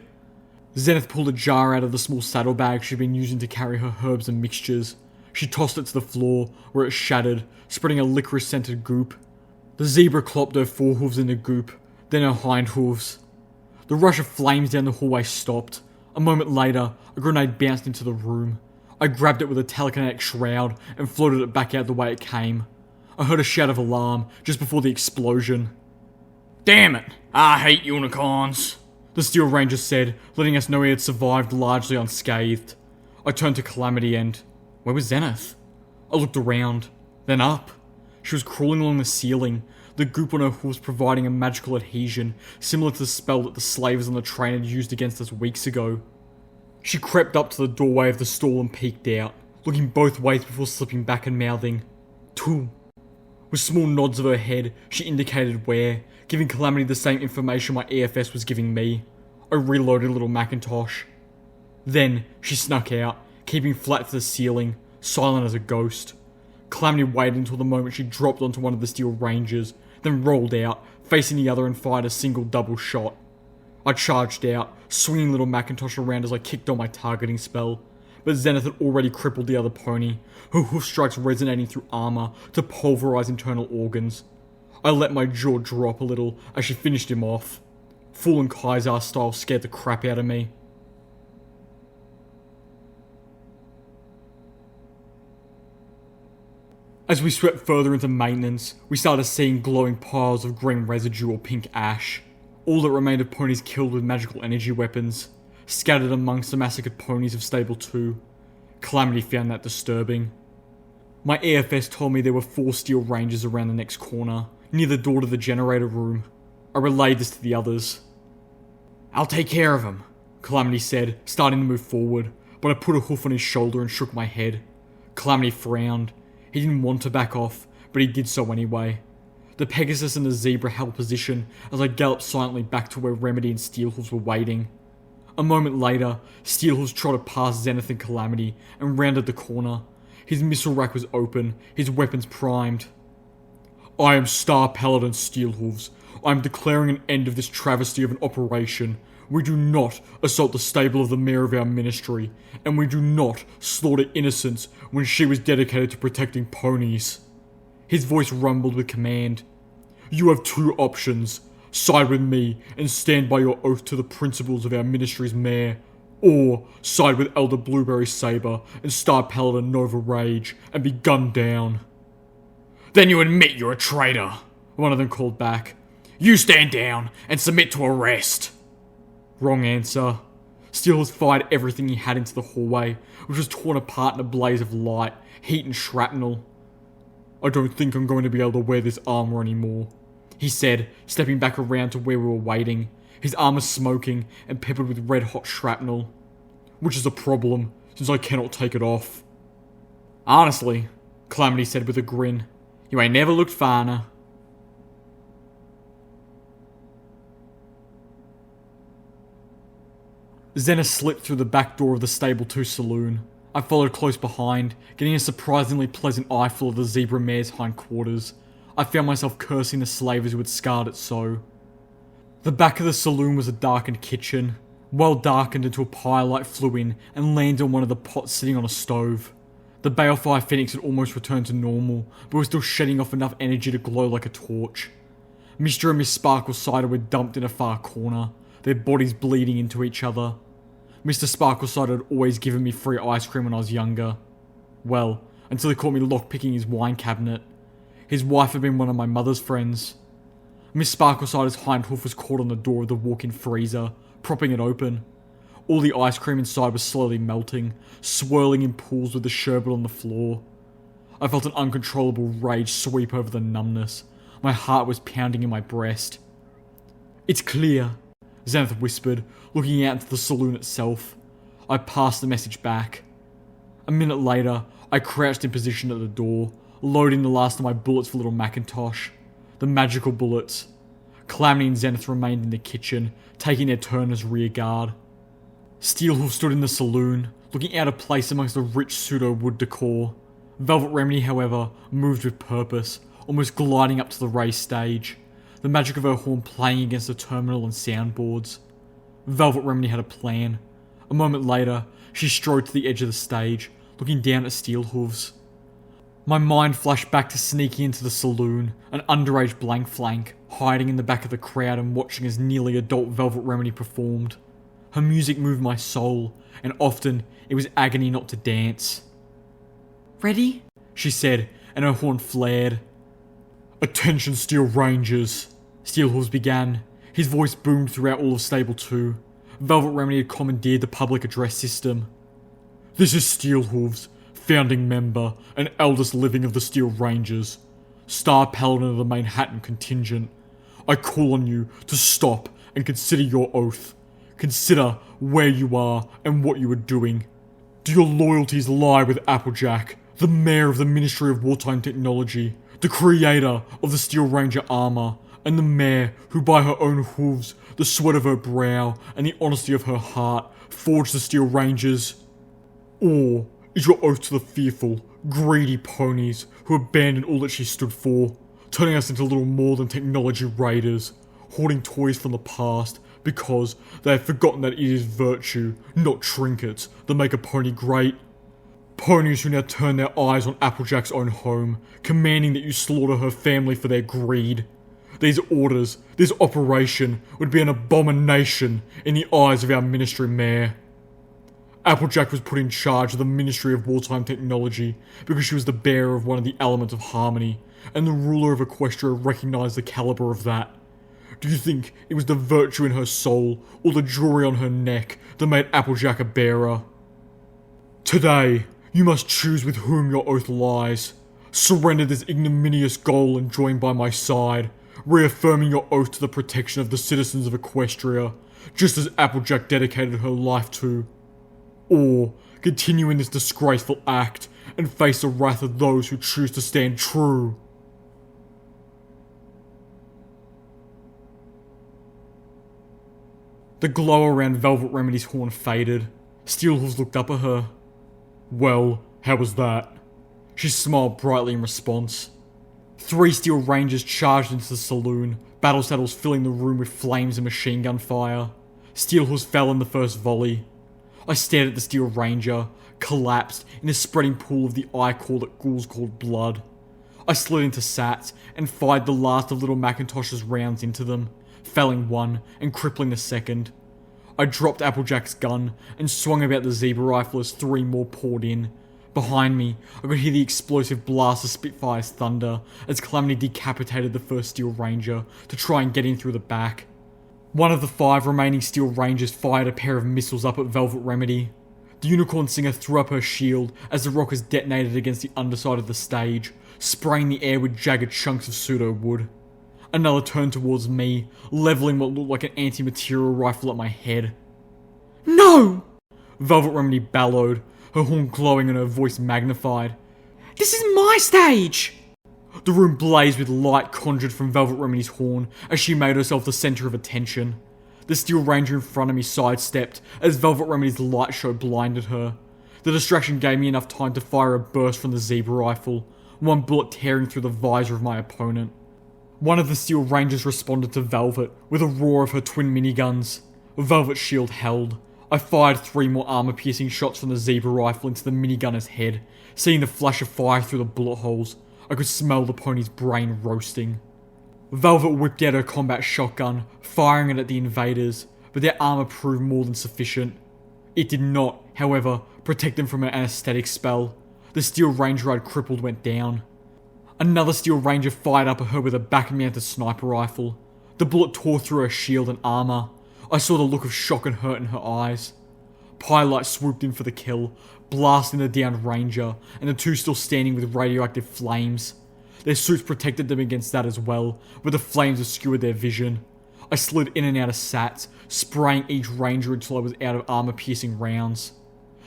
[SPEAKER 1] Zenith pulled a jar out of the small saddlebag she'd been using to carry her herbs and mixtures. She tossed it to the floor, where it shattered, spreading a licorice-scented goop. The zebra clopped her forehooves in the goop, then her hind hooves. The rush of flames down the hallway stopped. A moment later, a grenade bounced into the room. I grabbed it with a telekinetic shroud and floated it back out the way it came. I heard a shout of alarm just before the explosion.
[SPEAKER 3] Damn it, I hate unicorns,
[SPEAKER 1] the Steel Ranger said, letting us know he had survived largely unscathed. I turned to Calamity and... where was Zenith? I looked around, then up. She was crawling along the ceiling, the goop on her hooves providing a magical adhesion, similar to the spell that the slavers on the train had used against us weeks ago. She crept up to the doorway of the stall and peeked out, looking both ways before slipping back and mouthing, "Tool." With small nods of her head, she indicated where, giving Calamity the same information my EFS was giving me. I reloaded little Macintosh. Then, she snuck out, keeping flat to the ceiling, silent as a ghost. Calamity waited until the moment she dropped onto one of the Steel Rangers, then rolled out, facing the other and fired a single double shot. I charged out, swinging little Macintosh around as I kicked on my targeting spell, but Zenith had already crippled the other pony, her hoof strikes resonating through armor to pulverize internal organs. I let my jaw drop a little as she finished him off. Fallen Kaiser style scared the crap out of me. As we swept further into maintenance, we started seeing glowing piles of green residue or pink ash. All that remained of ponies killed with magical energy weapons, scattered amongst the massacred ponies of Stable 2. Calamity found that disturbing. My EFS told me there were 4 Steel Rangers around the next corner, near the door to the generator room. I relayed this to the others.
[SPEAKER 3] I'll take care of him,
[SPEAKER 1] Calamity said, starting to move forward, but I put a hoof on his shoulder and shook my head. Calamity frowned. He didn't want to back off, but he did so anyway. The Pegasus and the Zebra held position as I galloped silently back to where Remedy and Steelhooves were waiting. A moment later, Steelhooves trotted past Zenith and Calamity and rounded the corner. His missile rack was open, his weapons primed. I am Star Paladin Steelhooves. I am declaring an end of this travesty of an operation. We do not assault the stable of the mayor of our ministry, and we do not slaughter innocents when she was dedicated to protecting ponies. His voice rumbled with command. You have 2 options. Side with me and stand by your oath to the principles of our ministry's mayor, or side with Elder Blueberry Saber and Star Paladin Nova Rage and be gunned down.
[SPEAKER 3] Then you admit you're a traitor,
[SPEAKER 1] one of them called back.
[SPEAKER 3] You stand down and submit to arrest.
[SPEAKER 1] Wrong answer. Steelers fired everything he had into the hallway, which was torn apart in a blaze of light, heat and shrapnel. I don't think I'm going to be able to wear this armor anymore, he said, stepping back around to where we were waiting, his armor smoking and peppered with red-hot shrapnel. Which is a problem, since I cannot take it off.
[SPEAKER 3] Honestly,
[SPEAKER 1] Calamity said with a grin,
[SPEAKER 3] you ain't never looked finer.
[SPEAKER 1] Zenith slipped through the back door of the Stable 2 saloon. I followed close behind, getting a surprisingly pleasant eyeful of the zebra mare's hindquarters. I found myself cursing the slavers who had scarred it so. The back of the saloon was a darkened kitchen, well darkened until pie light flew in and landed on one of the pots sitting on a stove. The balefire phoenix had almost returned to normal, but was still shedding off enough energy to glow like a torch. Mr. and Miss Sparkle Cider were dumped in a far corner, their bodies bleeding into each other. Mr. Sparkle Cider had always given me free ice cream when I was younger. Well, until he caught me lockpicking his wine cabinet. His wife had been one of my mother's friends. Miss Sparkle Cider's hind hoof was caught on the door of the walk-in freezer, propping it open. All the ice cream inside was slowly melting, swirling in pools with the sherbet on the floor. I felt an uncontrollable rage sweep over the numbness. My heart was pounding in my breast. "It's clear," Xanath whispered, looking out into the saloon itself. I passed the message back. A minute later, I crouched in position at the door, loading the last of my bullets for little Macintosh. The magical bullets. Calamity and Xanath remained in the kitchen, taking their turn as rear guard. Steelhoof stood in the saloon, looking out of place amongst the rich pseudo-wood decor. Velvet Remedy, however, moved with purpose, almost gliding up to the raised stage, the magic of her horn playing against the terminal and soundboards. Velvet Remedy had a plan. A moment later, she strode to the edge of the stage, looking down at Steelhoof's. My mind flashed back to sneaking into the saloon, an underage blank flank, hiding in the back of the crowd and watching as nearly adult Velvet Remedy performed. Her music moved my soul, and often it was agony not to dance.
[SPEAKER 2] Ready?
[SPEAKER 1] She said, and her horn flared. "Attention, Steel Rangers," Steelhooves began. His voice boomed throughout all of Stable 2. Velvet Remedy had commandeered the public address system. "This is Steelhooves, founding member and eldest living of the Steel Rangers, Star Paladin of the Manhattan contingent. I call on you to stop and consider your oath. Consider where you are and what you are doing. Do your loyalties lie with Applejack, the mayor of the Ministry of Wartime Technology, the creator of the Steel Ranger armor, and the mare who by her own hooves, the sweat of her brow, and the honesty of her heart, forged the Steel Rangers? Or is your oath to the fearful, greedy ponies who abandoned all that she stood for, turning us into little more than technology raiders, hoarding toys from the past because they have forgotten that it is virtue, not trinkets, that make a pony great? Ponies who now turn their eyes on Applejack's own home, commanding that you slaughter her family for their greed. These orders, this operation, would be an abomination in the eyes of our Ministry Mayor. Applejack was put in charge of the Ministry of Wartime Technology because she was the bearer of one of the elements of harmony, and the ruler of Equestria recognised the calibre of that. Do you think it was the virtue in her soul, or the jewelry on her neck, that made Applejack a bearer? Today, you must choose with whom your oath lies. Surrender this ignominious goal and join by my side, reaffirming your oath to the protection of the citizens of Equestria, just as Applejack dedicated her life to. Or continue in this disgraceful act and face the wrath of those who choose to stand true. The glow around Velvet Remedy's horn faded. Steelhooves looked up at her. "Well, how was that?" She smiled brightly in response. 3 Steel Rangers charged into the saloon, battle saddles filling the room with flames and machine gun fire. Steelhooves fell in the first volley. I stared at the Steel Ranger, collapsed in a spreading pool of the ichor that ghouls called blood. I slid into Sats and fired the last of little Macintosh's rounds into them, felling one and crippling the second. I dropped Applejack's gun and swung about the zebra rifle as 3 more poured in. Behind me, I could hear the explosive blast of Spitfire's thunder as Calamity decapitated the first Steel Ranger to try and get in through the back. One of the 5 remaining Steel Rangers fired a pair of missiles up at Velvet Remedy. The Unicorn Singer threw up her shield as the rockets detonated against the underside of the stage, spraying the air with jagged chunks of pseudo-wood. Another turned towards me, levelling what looked like an anti-material rifle at my head.
[SPEAKER 2] No!
[SPEAKER 1] Velvet Remedy bellowed, her horn glowing and her voice magnified.
[SPEAKER 2] This is my stage!
[SPEAKER 1] The room blazed with light conjured from Velvet Remedy's horn as she made herself the centre of attention. The Steel Ranger in front of me sidestepped as Velvet Remedy's light show blinded her. The distraction gave me enough time to fire a burst from the zebra rifle, one bullet tearing through the visor of my opponent. One of the Steel Rangers responded to Velvet with a roar of her twin miniguns. Velvet's shield held. I fired 3 more armor-piercing shots from the zebra rifle into the minigunner's head, seeing the flash of fire through the bullet holes. I could smell the pony's brain roasting. Velvet whipped out her combat shotgun, firing it at the invaders, but their armor proved more than sufficient. It did not, however, protect them from her anesthetic spell. The Steel Ranger I'd crippled went down. Another Steel Ranger fired up at her with a back-mounted sniper rifle. The bullet tore through her shield and armor. I saw the look of shock and hurt in her eyes. Pyrelight swooped in for the kill, blasting the downed ranger, and the two still standing with radioactive flames. Their suits protected them against that as well, but the flames obscured their vision. I slid in and out of sats, spraying each ranger until I was out of armor-piercing rounds.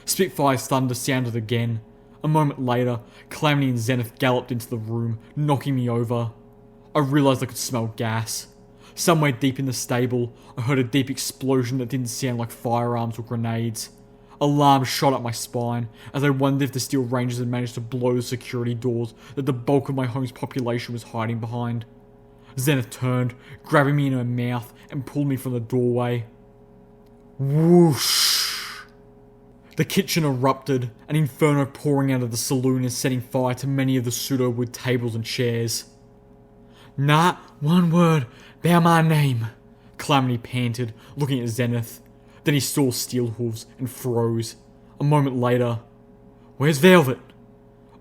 [SPEAKER 1] Spitfire's thunder sounded again. A moment later, Calamity and Zenith galloped into the room, knocking me over. I realised I could smell gas. Somewhere deep in the stable, I heard a deep explosion that didn't sound like firearms or grenades. Alarm shot up my spine, as I wondered if the Steel Rangers had managed to blow the security doors that the bulk of my home's population was hiding behind. Zenith turned, grabbing me in her mouth, and pulled me from the doorway. Whoosh! The kitchen erupted, an inferno pouring out of the saloon and setting fire to many of the pseudo-wood tables and chairs. Not one word about my name, Calamity panted, looking at Zenith. Then he saw Steelhooves and froze. A moment later, "Where's Velvet?"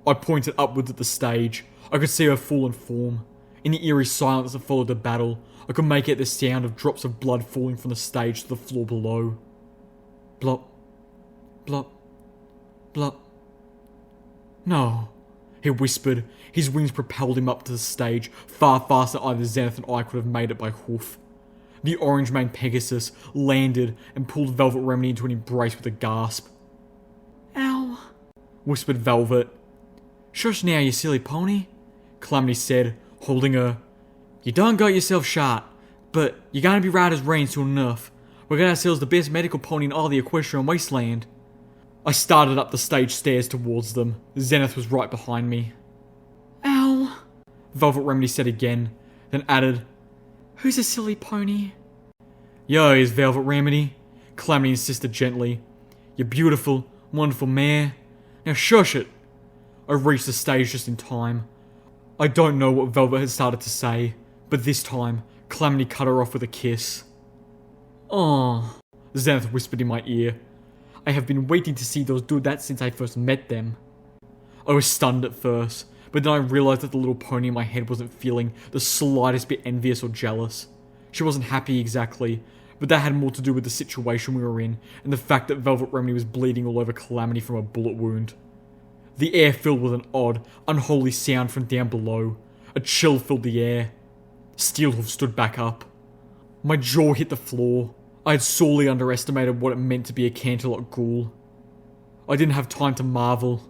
[SPEAKER 1] I pointed upwards at the stage. I could see her fallen form. In the eerie silence that followed the battle, I could make out the sound of drops of blood falling from the stage to the floor below. Blop. Blop. Blop. No, he whispered. His wings propelled him up to the stage, far faster than either Zenith and I could have made it by hoof. The orange-maned Pegasus landed and pulled Velvet Remedy into an embrace with a gasp.
[SPEAKER 2] Ow,
[SPEAKER 1] Whispered Velvet. Shush now, you silly pony, Calamity said, holding her. You done got yourself shot, but you're gonna be right as rain soon enough. We got ourselves the best medical pony in all the Equestrian wasteland. I started up the stage stairs towards them. Zenith was right behind me.
[SPEAKER 2] Ow,
[SPEAKER 1] Velvet Remedy said again, then added,
[SPEAKER 2] who's a silly pony?
[SPEAKER 1] Yo, is Velvet Remedy, Calamity insisted gently. You're beautiful, wonderful mare. Now shush it. I reached the stage just in time. I don't know what Velvet had started to say, but this time, Calamity cut her off with a kiss. Oh, Zenith whispered in my ear. I have been waiting to see those do that since I first met them. I was stunned at first, but then I realised that the little pony in my head wasn't feeling the slightest bit envious or jealous. She wasn't happy exactly, but that had more to do with the situation we were in and the fact that Velvet Remedy was bleeding all over Calamity from a bullet wound. The air filled with an odd, unholy sound from down below. A chill filled the air. Steelhoof stood back up. My jaw hit the floor. I had sorely underestimated what it meant to be a Canterlot ghoul. I didn't have time to marvel.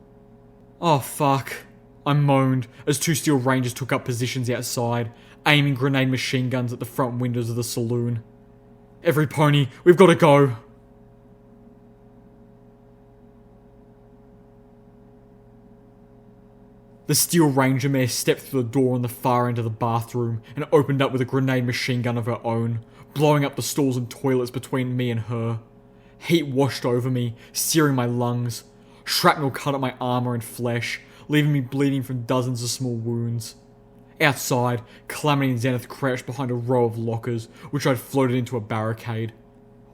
[SPEAKER 1] Oh fuck, I moaned as two Steel Rangers took up positions outside, aiming grenade machine guns at the front windows of the saloon. Every pony, we've got to go. The Steel Ranger mare stepped through the door on the far end of the bathroom and opened up with a grenade machine gun of her own, blowing up the stalls and toilets between me and her. Heat washed over me, searing my lungs. Shrapnel cut at my armor and flesh, leaving me bleeding from dozens of small wounds. Outside, Calamity and Zenith crouched behind a row of lockers, which I'd floated into a barricade.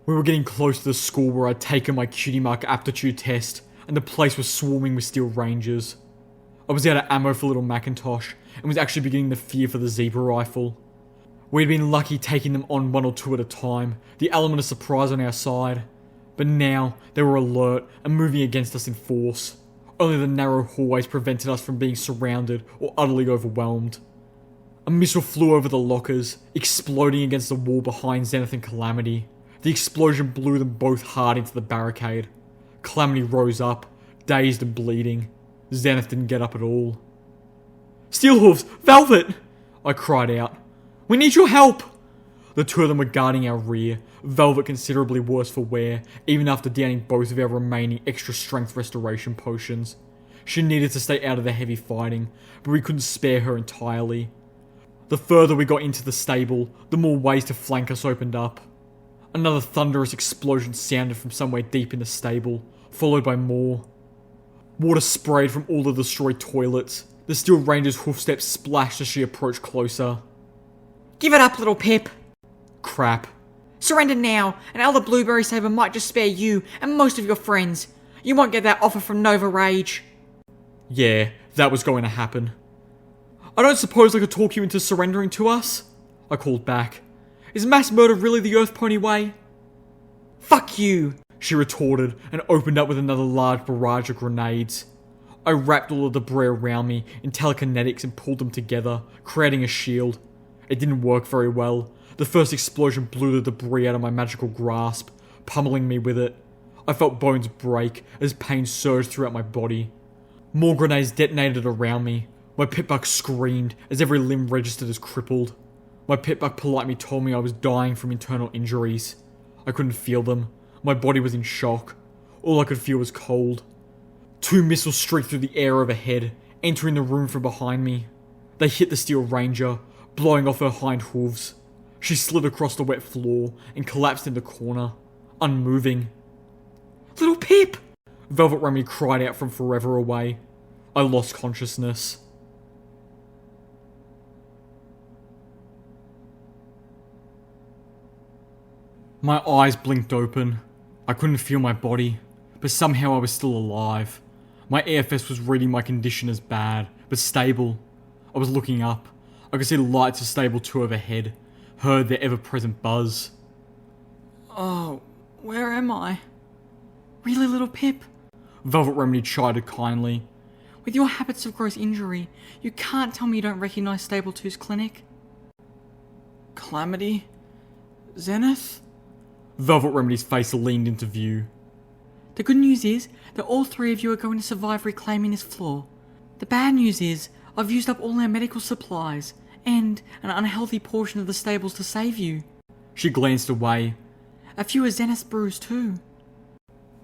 [SPEAKER 1] We were getting close to the school where I'd taken my cutie mark aptitude test, and the place was swarming with Steel Rangers. I was out of ammo for Little Macintosh, and was actually beginning to fear for the Zebra rifle. We'd been lucky taking them on one or two at a time, the element of surprise on our side. But now, they were alert and moving against us in force. Only the narrow hallways prevented us from being surrounded or utterly overwhelmed. A missile flew over the lockers, exploding against the wall behind Zenith and Calamity. The explosion blew them both hard into the barricade. Calamity rose up, dazed and bleeding. Zenith didn't get up at all. Steelhooves! Velvet! I cried out. We need your help! The two of them were guarding our rear, Velvet considerably worse for wear, even after downing both of our remaining extra strength restoration potions. She needed to stay out of the heavy fighting, but we couldn't spare her entirely. The further we got into the stable, the more ways to flank us opened up. Another thunderous explosion sounded from somewhere deep in the stable, followed by more. Water sprayed from all the destroyed toilets. The Steel Ranger's hoofsteps splashed as she approached closer.
[SPEAKER 2] Give it up, little Pip.
[SPEAKER 1] Crap.
[SPEAKER 2] Surrender now, and Elder Blueberry Saber might just spare you and most of your friends. You won't get that offer from Nova Rage.
[SPEAKER 1] Yeah, that was going to happen. I don't suppose I could talk you into surrendering to us? I called back. Is mass murder really the Earth Pony way?
[SPEAKER 2] Fuck you,
[SPEAKER 1] She retorted and opened up with another large barrage of grenades. I wrapped all the debris around me in telekinetics and pulled them together, creating a shield. It didn't work very well. The first explosion blew the debris out of my magical grasp, pummeling me with it. I felt bones break as pain surged throughout my body. More grenades detonated around me. My pitbuck screamed as every limb registered as crippled. My pitbuck politely told me I was dying from internal injuries. I couldn't feel them. My body was in shock. All I could feel was cold. 2 missiles streaked through the air overhead, entering the room from behind me. They hit the Steel Ranger, blowing off her hind hooves. She slid across the wet floor and collapsed in the corner, unmoving.
[SPEAKER 2] Little Pip!
[SPEAKER 1] Velvet Remedy cried out from forever away. I lost consciousness. My eyes blinked open. I couldn't feel my body, but somehow I was still alive. My AFS was reading my condition as bad, but stable. I was looking up. I could see the lights of Stable 2 overhead, heard their ever-present buzz.
[SPEAKER 2] Oh, where am I? Really, little Pip?
[SPEAKER 1] Velvet Remedy chided kindly.
[SPEAKER 2] With your habits of gross injury, you can't tell me you don't recognize Stable 2's clinic. Calamity? Zenith?
[SPEAKER 1] Velvet Remedy's face leaned into view.
[SPEAKER 2] The good news is that all 3 of you are going to survive reclaiming this floor. The bad news is I've used up all our medical supplies and an unhealthy portion of the stables to save you.
[SPEAKER 1] She glanced away.
[SPEAKER 2] A few of Zenith's brews too.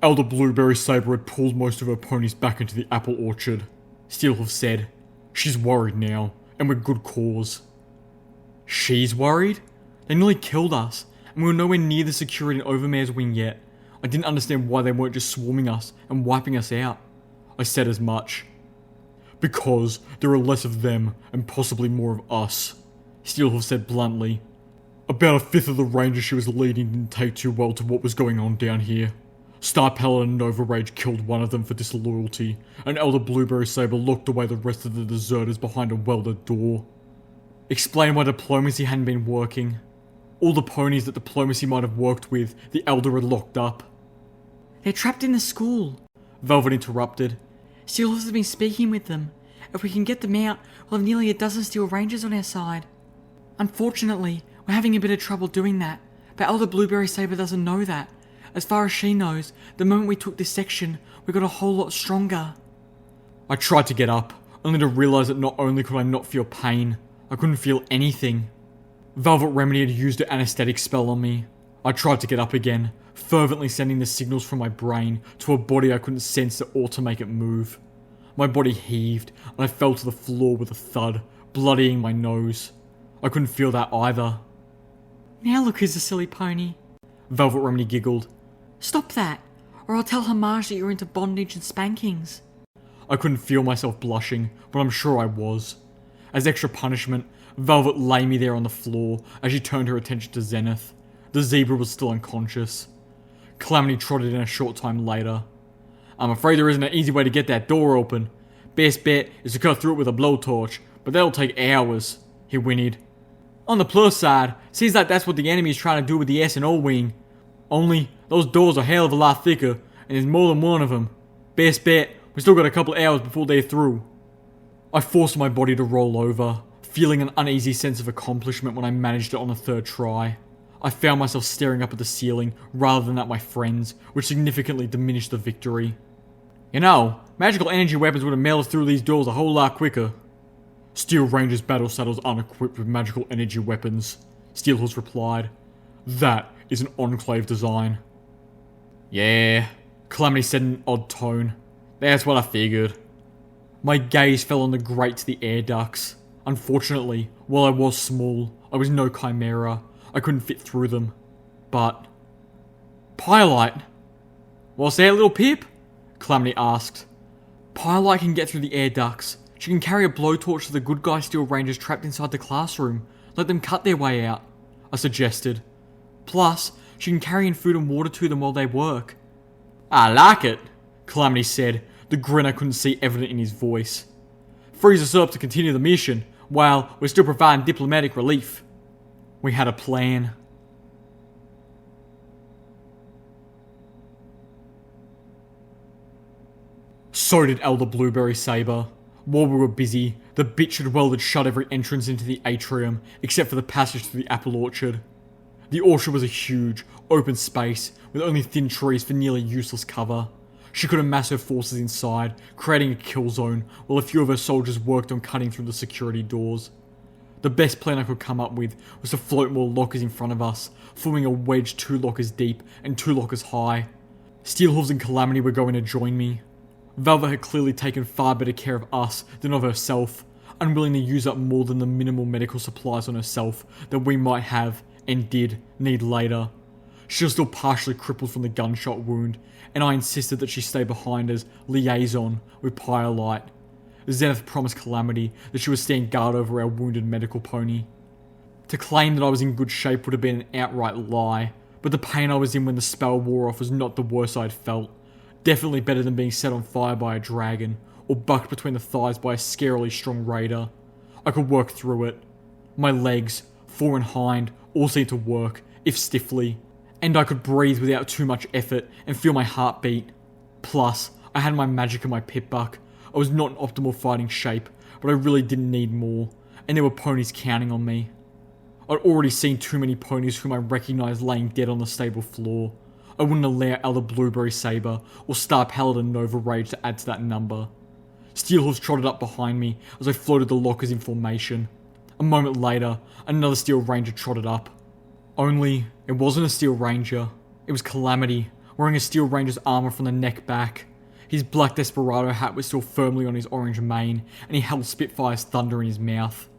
[SPEAKER 1] Elder Blueberry Saber had pulled most of her ponies back into the apple orchard. Steelhoof said, "She's worried now, and with good cause." She's worried? They nearly killed us, and we were nowhere near the security in Overmare's wing yet. I didn't understand why they weren't just swarming us and wiping us out. I said as much. "Because there are less of them, and possibly more of us," Steelhoof said bluntly. "About a fifth of the rangers she was leading didn't take too well to what was going on down here. Star Paladin and Nova Rage killed one of them for disloyalty, and Elder Blueberry Saber locked away the rest of the deserters behind a welded door." Explain why diplomacy hadn't been working. All the ponies that diplomacy might have worked with, the Elder had locked up.
[SPEAKER 2] They're trapped in the school.
[SPEAKER 1] Velvet interrupted.
[SPEAKER 2] Steelhoof has been speaking with them. If we can get them out, we'll have nearly a dozen Steel Rangers on our side. Unfortunately, we're having a bit of trouble doing that, but Elder Blueberry Saber doesn't know that. As far as she knows, the moment we took this section, we got a whole lot stronger.
[SPEAKER 1] I tried to get up, only to realise that not only could I not feel pain, I couldn't feel anything. Velvet Remedy had used her anesthetic spell on me. I tried to get up again, fervently sending the signals from my brain to a body I couldn't sense that ought to make it move. My body heaved, and I fell to the floor with a thud, bloodying my nose. I couldn't feel that either.
[SPEAKER 2] Now look who's a silly pony.
[SPEAKER 1] Velvet Remedy giggled.
[SPEAKER 2] Stop that, or I'll tell Homage that you're into bondage and spankings.
[SPEAKER 1] I couldn't feel myself blushing, but I'm sure I was. As extra punishment, Velvet lay me there on the floor as she turned her attention to Zenith. The zebra was still unconscious. Calamity trotted in a short time later. "I'm afraid there isn't an easy way to get that door open. Best bet is to cut through it with a blowtorch, but that'll take hours," he whinnied. "On the plus side, seems like that's what the enemy is trying to do with the S&O wing. Only, those doors are a hell of a lot thicker, and there's more than one of them. Best bet, we still got a couple hours before they're through." I forced my body to roll over, feeling an uneasy sense of accomplishment when I managed it on the 3rd try. I found myself staring up at the ceiling rather than at my friends, which significantly diminished the victory. "You know, magical energy weapons would have melted through these doors a whole lot quicker." "Steel Ranger's battle saddles aren't equipped with magical energy weapons," Steelhorse replied. "That is an Enclave design." "Yeah," Calamity said in an odd tone. "That's what I figured." My gaze fell on the grate to the air ducts. Unfortunately, while I was small, I was no chimera. I couldn't fit through them. But... Pyrelight! "What's that, little Pip?" Calamity asked. "Pyrelight can get through the air ducts. She can carry a blowtorch to the good guy Steel Rangers trapped inside the classroom. Let them cut their way out," I suggested. "Plus, she can carry in food and water to them while they work." "I like it," Calamity said, the grin I couldn't see evident in his voice. "Frees us up to continue the mission, while we're still providing diplomatic relief." We had a plan. So did Elder Blueberry Saber. While we were busy, the bitch had welded shut every entrance into the atrium, except for the passage to the apple orchard. The orchard was a huge, open space, with only thin trees for nearly useless cover. She could amass her forces inside, creating a kill zone, while a few of her soldiers worked on cutting through the security doors. The best plan I could come up with was to float more lockers in front of us, forming a wedge 2 lockers deep and 2 lockers high. Steelhooves and Calamity were going to join me. Velvet had clearly taken far better care of us than of herself, unwilling to use up more than the minimal medical supplies on herself that we might have, and did, need later. She was still partially crippled from the gunshot wound, and I insisted that she stay behind as liaison with Pyrelight. Zenith promised Calamity that she would stand guard over our wounded medical pony. To claim that I was in good shape would have been an outright lie, but the pain I was in when the spell wore off was not the worst I'd felt. Definitely better than being set on fire by a dragon, or bucked between the thighs by a scarily strong raider. I could work through it. My legs, fore and hind, all seemed to work, if stiffly, and I could breathe without too much effort and feel my heart beat. Plus, I had my magic and my pip-buck. I was not in optimal fighting shape, but I really didn't need more, and there were ponies counting on me. I'd already seen too many ponies whom I recognised laying dead on the stable floor. I wouldn't allow Elder Blueberry Saber or Star Paladin Nova Rage to add to that number. Steelhooves trotted up behind me as I floated the lockers in formation. A moment later, another Steel Ranger trotted up. Only, it wasn't a Steel Ranger. It was Calamity, wearing a Steel Ranger's armour from the neck back. His black Desperado hat was still firmly on his orange mane, and he held Spitfire's thunder in his mouth.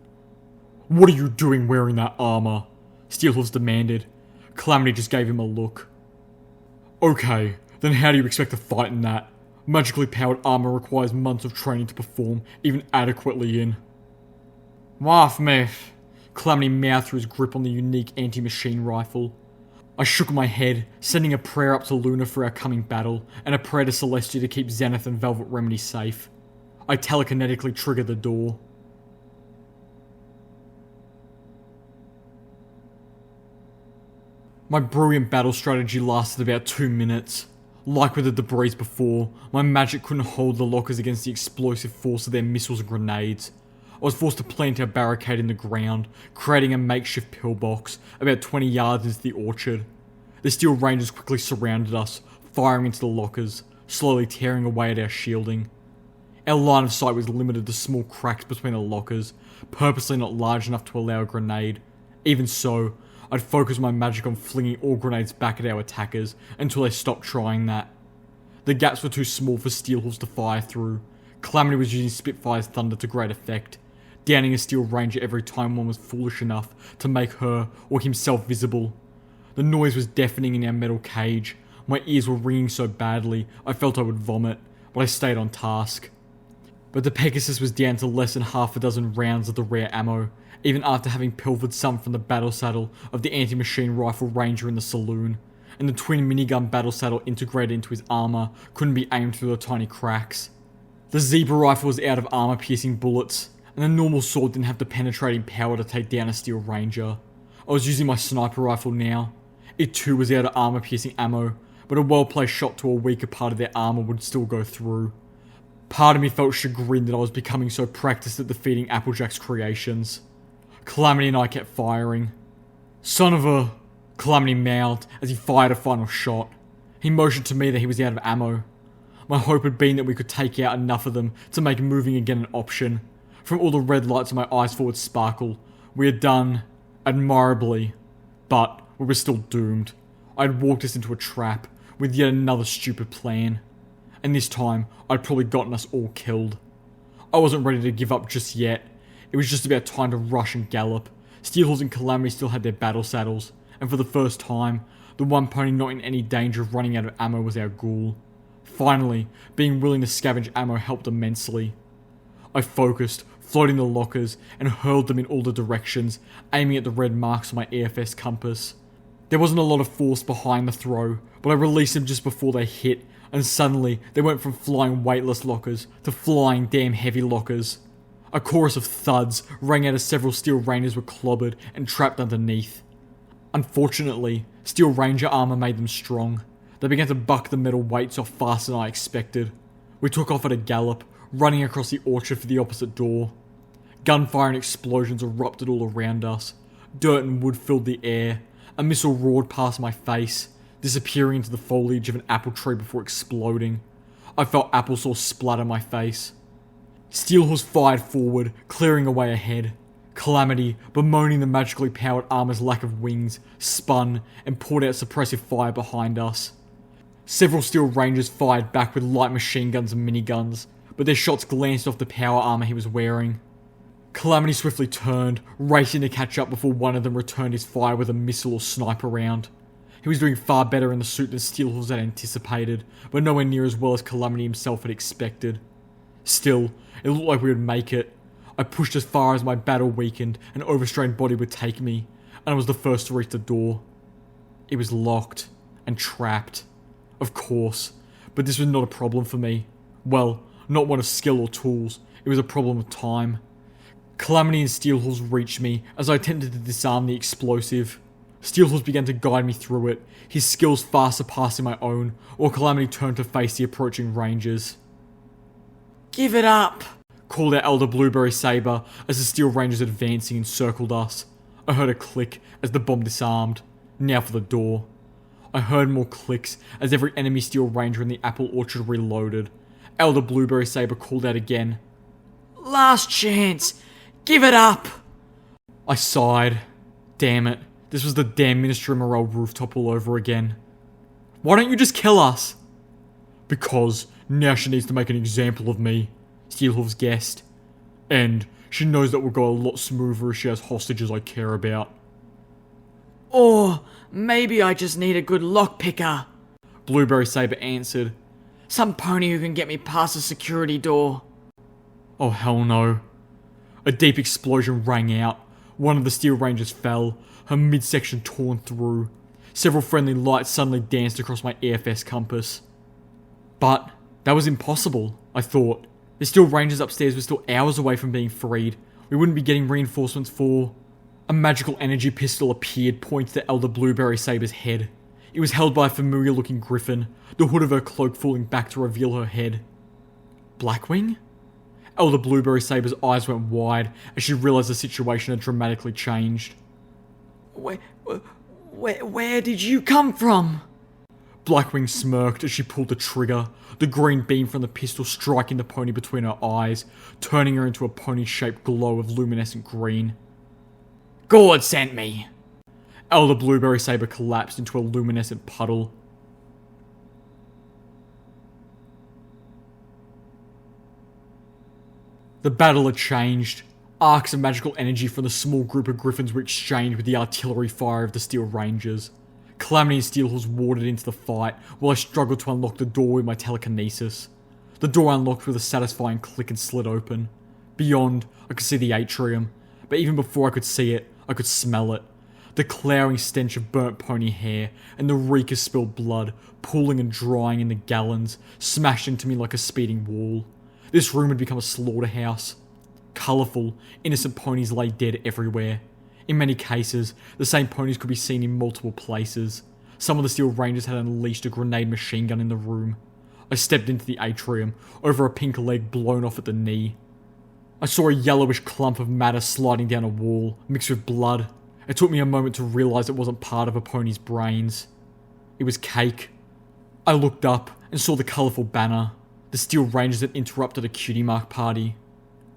[SPEAKER 1] "What are you doing wearing that armour?" Steelhooves demanded. Calamity just gave him a look. "Okay, then how do you expect to fight in that? Magically powered armour requires months of training to perform, even adequately in." "Waff, miff." Calamity mouthed through his grip on the unique anti-machine rifle. I shook my head, sending a prayer up to Luna for our coming battle, and a prayer to Celestia to keep Zenith and Velvet Remedy safe. I telekinetically triggered the door. My brilliant battle strategy lasted about 2 minutes. Like with the debris before, my magic couldn't hold the lockers against the explosive force of their missiles and grenades. I was forced to plant our barricade in the ground, creating a makeshift pillbox about 20 yards into the orchard. The Steel Rangers quickly surrounded us, firing into the lockers, slowly tearing away at our shielding. Our line of sight was limited to small cracks between the lockers, purposely not large enough to allow a grenade. Even so, I'd focus my magic on flinging all grenades back at our attackers until they stopped trying that. The gaps were too small for Steelhooves to fire through. Calamity was using Spitfire's thunder to great effect, downing a Steel Ranger every time one was foolish enough to make her or himself visible. The noise was deafening in our metal cage. My ears were ringing so badly I felt I would vomit, but I stayed on task. But the Pegasus was down to less than half a dozen rounds of the rare ammo, even after having pilfered some from the battle saddle of the anti-machine rifle ranger in the saloon, and the twin minigun battle saddle integrated into his armour couldn't be aimed through the tiny cracks. The Zebra rifle was out of armour-piercing bullets, and the normal sword didn't have the penetrating power to take down a Steel Ranger. I was using my sniper rifle now. It too was out of armour-piercing ammo, but a well-placed shot to a weaker part of their armour would still go through. Part of me felt chagrined that I was becoming so practiced at defeating Applejack's creations. Calamity and I kept firing. "Son of a..." Calamity mouthed as he fired a final shot. He motioned to me that he was out of ammo. My hope had been that we could take out enough of them to make moving again an option. From all the red lights on my eyes forward sparkle, we had done admirably, but we were still doomed. I had walked us into a trap with yet another stupid plan, and this time I'd probably gotten us all killed. I wasn't ready to give up just yet. It was just about time to rush and gallop. Steelhooves and Calamity still had their battle saddles, and for the first time, the one pony not in any danger of running out of ammo was our ghoul. Finally, being willing to scavenge ammo helped immensely. I focused, floating the lockers, and hurled them in all the directions, aiming at the red marks on my EFS compass. There wasn't a lot of force behind the throw, but I released them just before they hit, and suddenly they went from flying weightless lockers to flying damn heavy lockers. A chorus of thuds rang out as several Steel Rangers were clobbered and trapped underneath. Unfortunately, Steel Ranger armour made them strong. They began to buck the metal weights off faster than I expected. We took off at a gallop, running across the orchard for the opposite door. Gunfire and explosions erupted all around us. Dirt and wood filled the air. A missile roared past my face, disappearing into the foliage of an apple tree before exploding. I felt applesauce splatter my face. Steelhorse fired forward, clearing a way ahead. Calamity, bemoaning the magically powered armor's lack of wings, spun and poured out suppressive fire behind us. Several Steel Rangers fired back with light machine guns and miniguns, but their shots glanced off the power armor he was wearing. Calamity swiftly turned, racing to catch up before one of them returned his fire with a missile or sniper round. He was doing far better in the suit than Steelhorse had anticipated, but nowhere near as well as Calamity himself had expected. Still, it looked like we would make it. I pushed as far as my battle weakened and overstrained body would take me, and I was the first to reach the door. It was locked and trapped. Of course, but this was not a problem for me. Well, not one of skill or tools, it was a problem of time. Calamity and Steelhorse reached me as I attempted to disarm the explosive. Steelhorse began to guide me through it, his skills far surpassing my own, while Calamity turned to face the approaching Rangers.
[SPEAKER 2] Give it up!
[SPEAKER 1] Called out Elder Blueberry Saber as the Steel Rangers advancing encircled us. I heard a click as the bomb disarmed. Now for the door. I heard more clicks as every enemy Steel Ranger in the apple orchard reloaded. Elder Blueberry Saber called out again.
[SPEAKER 2] Last chance! Give it up!
[SPEAKER 1] I sighed. Damn it. This was the damn Ministry of Morale rooftop all over again. Why don't you just kill us? Because now she needs to make an example of me, Steelhorse guessed. And she knows that will go a lot smoother if she has hostages I care about.
[SPEAKER 2] Or maybe I just need a good lockpicker,
[SPEAKER 1] Blueberry Saber answered.
[SPEAKER 2] Some pony who can get me past the security door.
[SPEAKER 1] Oh hell no. A deep explosion rang out. One of the Steel Rangers fell, her midsection torn through. Several friendly lights suddenly danced across my AFS compass. But that was impossible, I thought. The Steel Rangers upstairs were still hours away from being freed. We wouldn't be getting reinforcements for... A magical energy pistol appeared, pointing to Elder Blueberry Saber's head. It was held by a familiar-looking griffin, the hood of her cloak falling back to reveal her head. Blackwing? Elder Blueberry Saber's eyes went wide as she realised the situation had dramatically changed.
[SPEAKER 2] Where did you come from?
[SPEAKER 1] Blackwing smirked as she pulled the trigger, the green beam from the pistol striking the pony between her eyes, turning her into a pony-shaped glow of luminescent green.
[SPEAKER 3] God sent me.
[SPEAKER 1] Elder Blueberry Saber collapsed into a luminescent puddle. The battle had changed. Arcs of magical energy from the small group of griffins were exchanged with the artillery fire of the Steel Rangers. Calamity and Steelhorse warded into the fight while I struggled to unlock the door with my telekinesis. The door unlocked with a satisfying click and slid open. Beyond, I could see the atrium, but even before I could see it, I could smell it. The clouring stench of burnt pony hair and the reek of spilled blood pooling and drying in the gallons smashed into me like a speeding wall. This room had become a slaughterhouse. Colourful, innocent ponies lay dead everywhere. In many cases, the same ponies could be seen in multiple places. Some of the Steel Rangers had unleashed a grenade machine gun in the room. I stepped into the atrium, over a pink leg blown off at the knee. I saw a yellowish clump of matter sliding down a wall, mixed with blood. It took me a moment to realise it wasn't part of a pony's brains. It was cake. I looked up and saw the colourful banner. The Steel Rangers had interrupted a cutie mark party.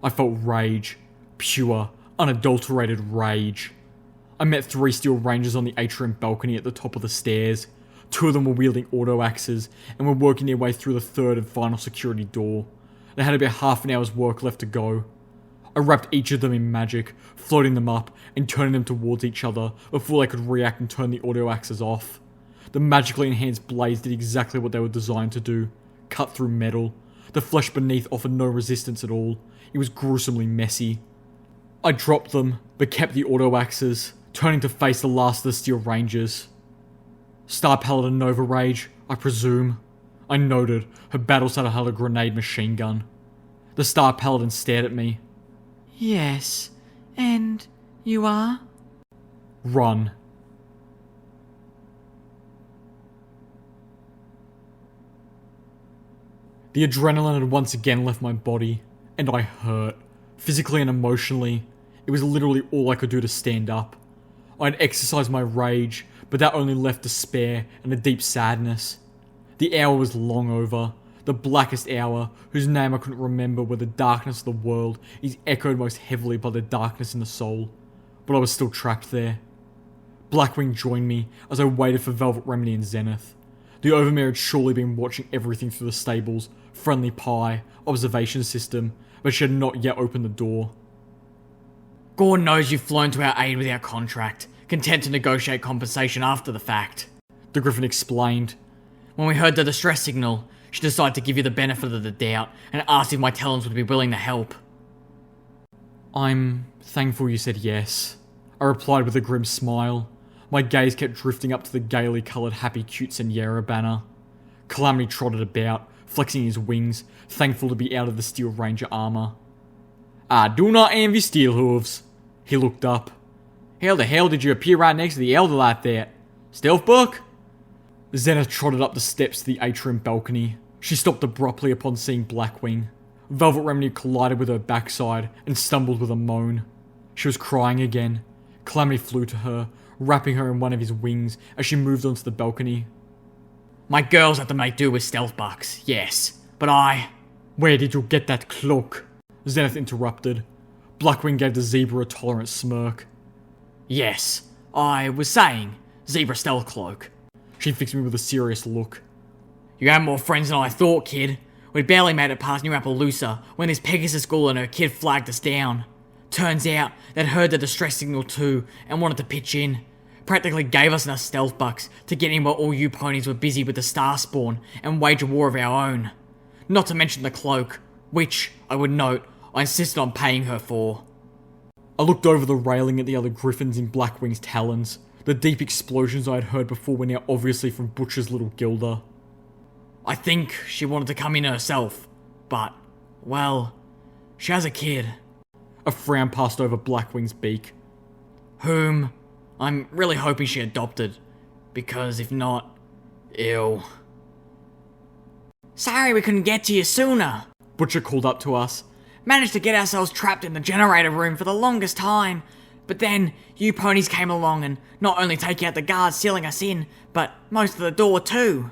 [SPEAKER 1] I felt rage. Pure, unadulterated rage. I met 3 Steel Rangers on the atrium balcony at the top of the stairs. 2 of them were wielding auto axes and were working their way through the third and final security door. They had about half an hour's work left to go. I wrapped each of them in magic, floating them up and turning them towards each other before they could react and turn the auto axes off. The magically enhanced blades did exactly what they were designed to do. Cut through metal. The flesh beneath offered no resistance at all. It was gruesomely messy. I dropped them, but kept the auto axes, turning to face the last of the Steel Rangers. Star Paladin Nova Rage, I presume. I noted. Her battle saddle held a grenade machine gun. The Star Paladin stared at me.
[SPEAKER 2] Yes, and you are?
[SPEAKER 1] Run. The adrenaline had once again left my body, and I hurt. Physically and emotionally, it was literally all I could do to stand up. I'd exercised my rage, but that only left despair and a deep sadness. The hour was long over, the blackest hour, whose name I couldn't remember, where the darkness of the world is echoed most heavily by the darkness in the soul. But I was still trapped there. Blackwing joined me as I waited for Velvet Remedy and Zenith. The Overmare had surely been watching everything through the stable's friendly pie observation system, but she had not yet opened the door.
[SPEAKER 3] Gordon knows you've flown to our aid with our contract, content to negotiate compensation after the fact.
[SPEAKER 1] The Griffin explained.
[SPEAKER 3] When we heard the distress signal, she decided to give you the benefit of the doubt and asked if my talents would be willing to help.
[SPEAKER 1] I'm thankful you said yes, I replied with a grim smile. My gaze kept drifting up to the gaily coloured Happy Cute Senora banner. Calamity trotted about, flexing his wings, thankful to be out of the Steel Ranger armour. I do not envy Steel Hooves. He looked up. How the hell did you appear right next to the Elder like that? Stealth book? Zenith trotted up the steps to the atrium balcony. She stopped abruptly upon seeing Blackwing. Velvet Remedy collided with her backside and stumbled with a moan. She was crying again. Calamity flew to her, wrapping her in one of his wings as she moved onto the balcony.
[SPEAKER 3] My girls have to make do with stealth bucks, yes, but
[SPEAKER 1] Where did you get that cloak? Zenith interrupted. Blackwing gave the zebra a tolerant smirk.
[SPEAKER 3] Yes, I was saying, zebra stealth cloak.
[SPEAKER 1] She fixed me with a serious look.
[SPEAKER 3] You have more friends than I thought, kid. We barely made it past New Appaloosa when this Pegasus girl and her kid flagged us down. Turns out they'd heard the distress signal too and wanted to pitch in. Practically gave us enough stealth bucks to get in while all you ponies were busy with the Star Spawn and wage a war of our own. Not to mention the cloak, which, I would note, I insisted on paying her for.
[SPEAKER 1] I looked over the railing at the other griffins in Blackwing's talons. The deep explosions I had heard before were now obviously from Butcher's little Gilda.
[SPEAKER 3] I think she wanted to come in herself, but, well, she has a kid.
[SPEAKER 1] A frown passed over Blackwing's beak.
[SPEAKER 3] Whom I'm really hoping she adopted, because if not, ew. Sorry we couldn't get to you sooner.
[SPEAKER 1] Butcher called up to us.
[SPEAKER 3] Managed to get ourselves trapped in the generator room for the longest time. But then, you ponies came along and not only take out the guards sealing us in, but most of the door too.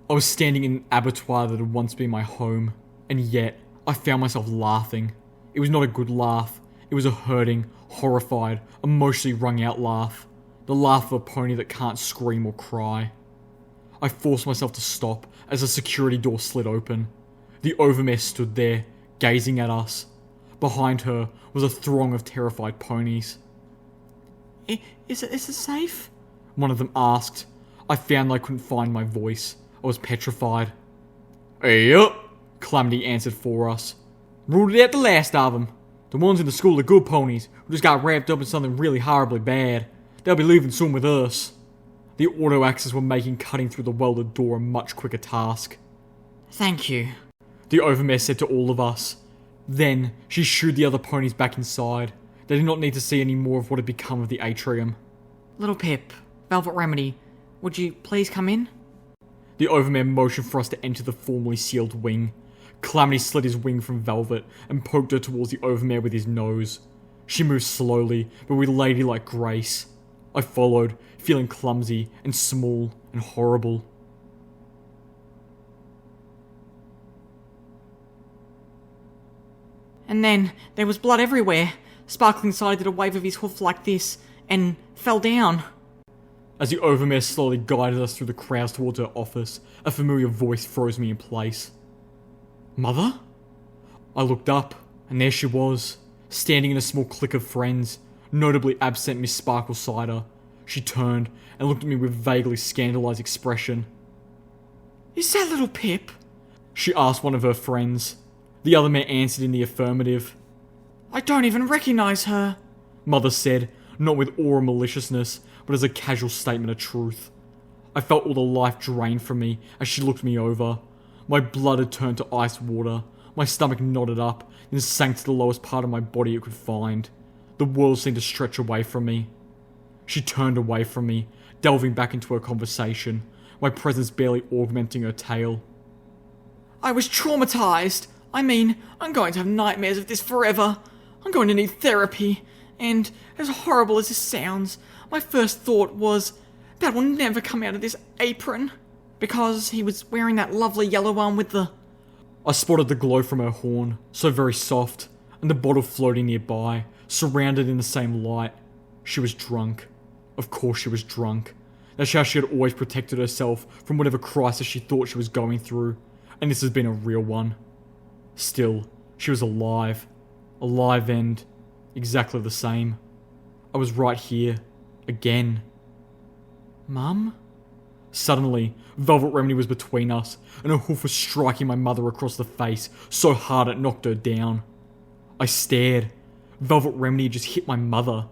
[SPEAKER 1] I was standing in an abattoir that had once been my home, and yet I found myself laughing. It was not a good laugh. It was a hurting, horrified, emotionally wrung out laugh. The laugh of a pony that can't scream or cry. I forced myself to stop as the security door slid open. The Overmare stood there, gazing at us. Behind her was a throng of terrified ponies.
[SPEAKER 2] Is it safe?
[SPEAKER 1] One of them asked. I found I couldn't find my voice. I was petrified.
[SPEAKER 3] Yep,
[SPEAKER 1] Calamity answered for us. Ruled out the last of them. The ones in the school are good ponies who just got wrapped up in something really horribly bad. They'll be leaving soon with us. The auto axes were making cutting through the welded door a much quicker task.
[SPEAKER 3] Thank you,
[SPEAKER 1] the Overmare said to all of us. Then, she shooed the other ponies back inside. They did not need to see any more of what had become of the atrium.
[SPEAKER 2] Little Pip, Velvet Remedy, would you please come in?
[SPEAKER 1] The Overmare motioned for us to enter the formerly sealed wing. Calamity slid his wing from Velvet and poked her towards the Overmare with his nose. She moved slowly, but with ladylike grace. I followed, feeling clumsy and small and horrible.
[SPEAKER 2] And then there was blood everywhere. Sparkling Side did a wave of his hoof like this and fell down.
[SPEAKER 1] As the Overmare slowly guided us through the crowds towards her office, a familiar voice froze me in place. Mother? I looked up, and there she was, standing in a small clique of friends, notably absent Miss Sparkle Cider. She turned and looked at me with vaguely scandalised expression.
[SPEAKER 2] Is that little Pip?
[SPEAKER 1] She asked one of her friends. The other man answered in the affirmative.
[SPEAKER 2] I don't even recognise her,
[SPEAKER 1] Mother said, not with awe or maliciousness, but as a casual statement of truth. I felt all the life drained from me as she looked me over. My blood had turned to ice water. My stomach knotted up, then sank to the lowest part of my body it could find. The world seemed to stretch away from me. She turned away from me, delving back into her conversation, my presence barely augmenting her tale.
[SPEAKER 2] I was traumatized. I mean, I'm going to have nightmares of this forever. I'm going to need therapy. And, as horrible as this sounds, my first thought was, Dad will never come out of this apron. Because he was wearing that lovely yellow one with the...
[SPEAKER 1] I spotted the glow from her horn, so very soft, and the bottle floating nearby, surrounded in the same light. She was drunk. Of course she was drunk. That's how she had always protected herself from whatever crisis she thought she was going through, and this has been a real one. Still, she was alive. Alive and exactly the same. I was right here. Again.
[SPEAKER 2] Mum?
[SPEAKER 1] Suddenly, Velvet Remedy was between us, and her hoof was striking my mother across the face so hard it knocked her down. I stared. Velvet Remedy had just hit my mother.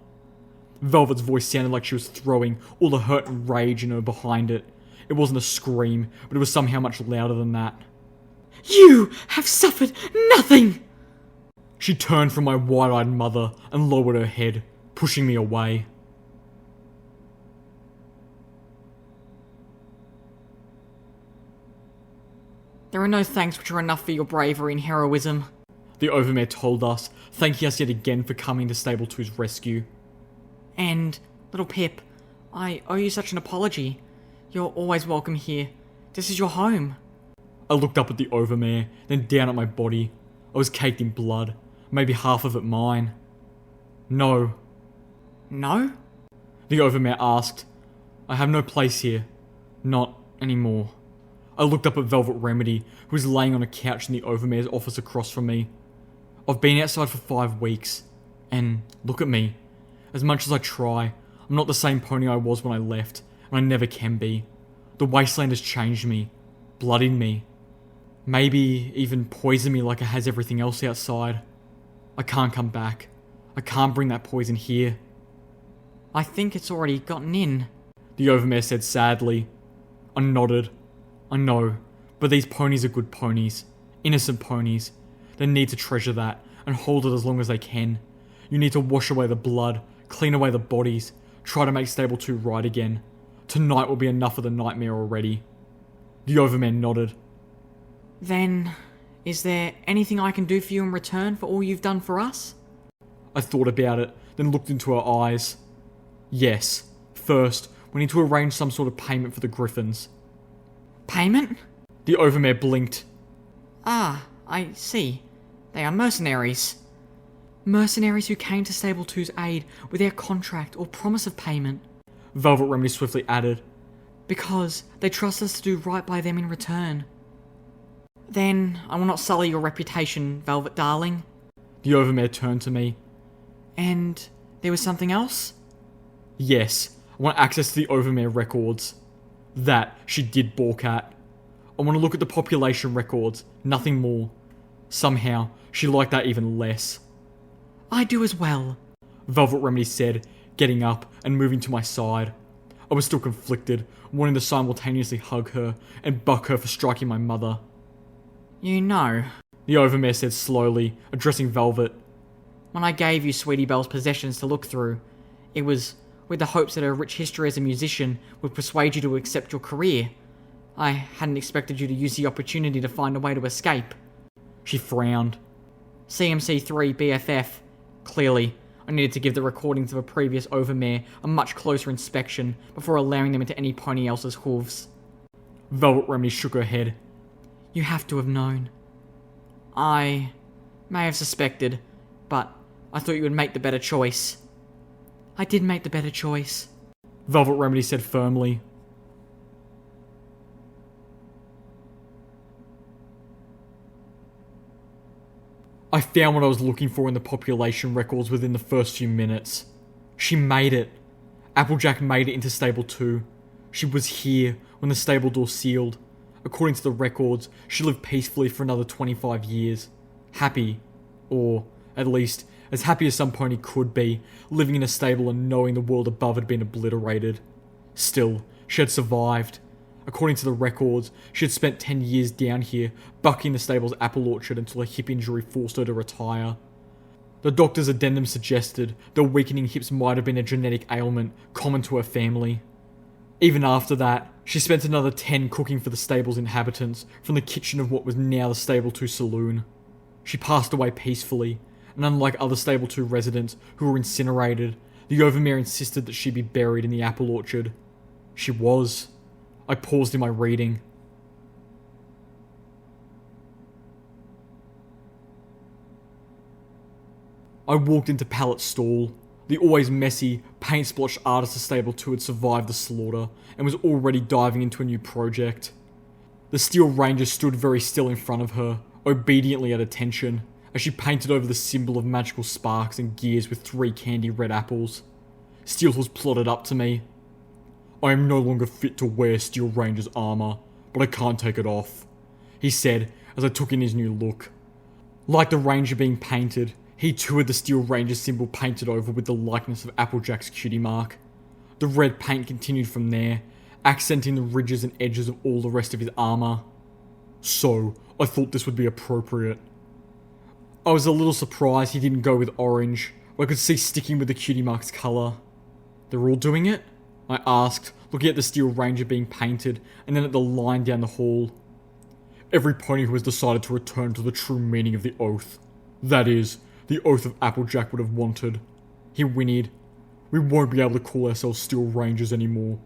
[SPEAKER 1] Velvet's voice sounded like she was throwing all the hurt and rage in her behind it. It wasn't a scream, but it was somehow much louder than that.
[SPEAKER 2] You have suffered nothing!
[SPEAKER 1] She turned from my wide-eyed mother and lowered her head, pushing me away.
[SPEAKER 2] There are no thanks which are enough for your bravery and heroism.
[SPEAKER 1] The Overmare told us, thanking us yet again for coming to Stable 2's rescue.
[SPEAKER 2] And, little Pip, I owe you such an apology. You're always welcome here. This is your home.
[SPEAKER 1] I looked up at the Overmare, then down at my body. I was caked in blood, maybe half of it mine. No.
[SPEAKER 2] No?
[SPEAKER 1] The Overmare asked. I have no place here. Not anymore. I looked up at Velvet Remedy, who was laying on a couch in the Overmare's office across from me. I've been outside for 5 weeks, and look at me. As much as I try, I'm not the same pony I was when I left, and I never can be. The wasteland has changed me, bloodied me, maybe even poisoned me like it has everything else outside. I can't come back. I can't bring that poison here.
[SPEAKER 2] I think it's already gotten in.
[SPEAKER 1] The Overmare said sadly. I nodded. I know, but these ponies are good ponies. Innocent ponies. They need to treasure that, and hold it as long as they can. You need to wash away the blood, clean away the bodies, try to make Stable 2 right again. Tonight will be enough of the nightmare already. The Overman nodded.
[SPEAKER 2] Then, is there anything I can do for you in return for all you've done for us?
[SPEAKER 1] I thought about it, then looked into her eyes. Yes. First, we need to arrange some sort of payment for the Griffins.
[SPEAKER 2] Payment?
[SPEAKER 1] The Overmare blinked.
[SPEAKER 2] Ah, I see. They are mercenaries. Mercenaries who came to Stable 2's aid without contract or promise of payment.
[SPEAKER 1] Velvet Remedy swiftly added.
[SPEAKER 2] Because they trust us to do right by them in return. Then, I will not sully your reputation, Velvet darling.
[SPEAKER 1] The Overmare turned to me.
[SPEAKER 2] And there was something else?
[SPEAKER 1] Yes, I want access to the Overmare records. That she did balk at. I want to look at the population records, nothing more. Somehow, she liked that even less.
[SPEAKER 2] I do as well,
[SPEAKER 1] Velvet Remedy said, getting up and moving to my side. I was still conflicted, wanting to simultaneously hug her and buck her for striking my mother.
[SPEAKER 2] You know,
[SPEAKER 1] The Overmare said slowly, addressing Velvet.
[SPEAKER 2] when I gave you Sweetie Belle's possessions to look through, it was with the hopes that her rich history as a musician would persuade you to accept your career. I hadn't expected you to use the opportunity to find a way to escape.
[SPEAKER 1] She frowned.
[SPEAKER 2] CMC3 BFF. Clearly, I needed to give the recordings of a previous Overmare a much closer inspection before allowing them into any pony else's hooves.
[SPEAKER 1] Velvet Remedy shook her head.
[SPEAKER 2] You have to have known. I may have suspected, but I thought you would make the better choice. I did make the better choice,
[SPEAKER 1] Velvet Remedy said firmly. I found what I was looking for in the population records within the first few minutes. She made it. Applejack made it into Stable 2. She was here when the stable door sealed. According to the records, she lived peacefully for another 25 years. Happy. Or, at least, as happy as some pony could be, living in a stable and knowing the world above had been obliterated. Still, she had survived. According to the records, she had spent 10 years down here, bucking the stable's apple orchard until a hip injury forced her to retire. The doctor's addendum suggested the weakening hips might have been a genetic ailment common to her family. Even after that, She spent another 10 cooking for the stable's inhabitants from the kitchen of what was now the Stable 2 saloon. She passed away peacefully, and unlike other Stable 2 residents who were incinerated, the Overmare insisted that she be buried in the apple orchard. She was. I paused in my reading. I walked into Pallet's stall. The always messy, paint-splotched artist of Stable 2 had survived the slaughter and was already diving into a new project. The Steel Ranger stood very still in front of her, obediently at attention, as she painted over the symbol of magical sparks and gears with 3 candy red apples. Steelhooves plodded up to me. "I am no longer fit to wear Steel Ranger's armor, but I can't take it off," he said as I took in his new look. Like the Ranger being painted, he too had the Steel Ranger symbol painted over with the likeness of Applejack's cutie mark. The red paint continued from there, accenting the ridges and edges of all the rest of his armor. So, I thought this would be appropriate. I was a little surprised he didn't go with orange, but I could see sticking with the cutie mark's colour. "They're all doing it?" I asked, looking at the Steel Ranger being painted, and then at the line down the hall. "Every pony who has decided to return to the true meaning of the oath. That is, the oath of Applejack would have wanted." He whinnied. "We won't be able to call ourselves Steel Rangers anymore.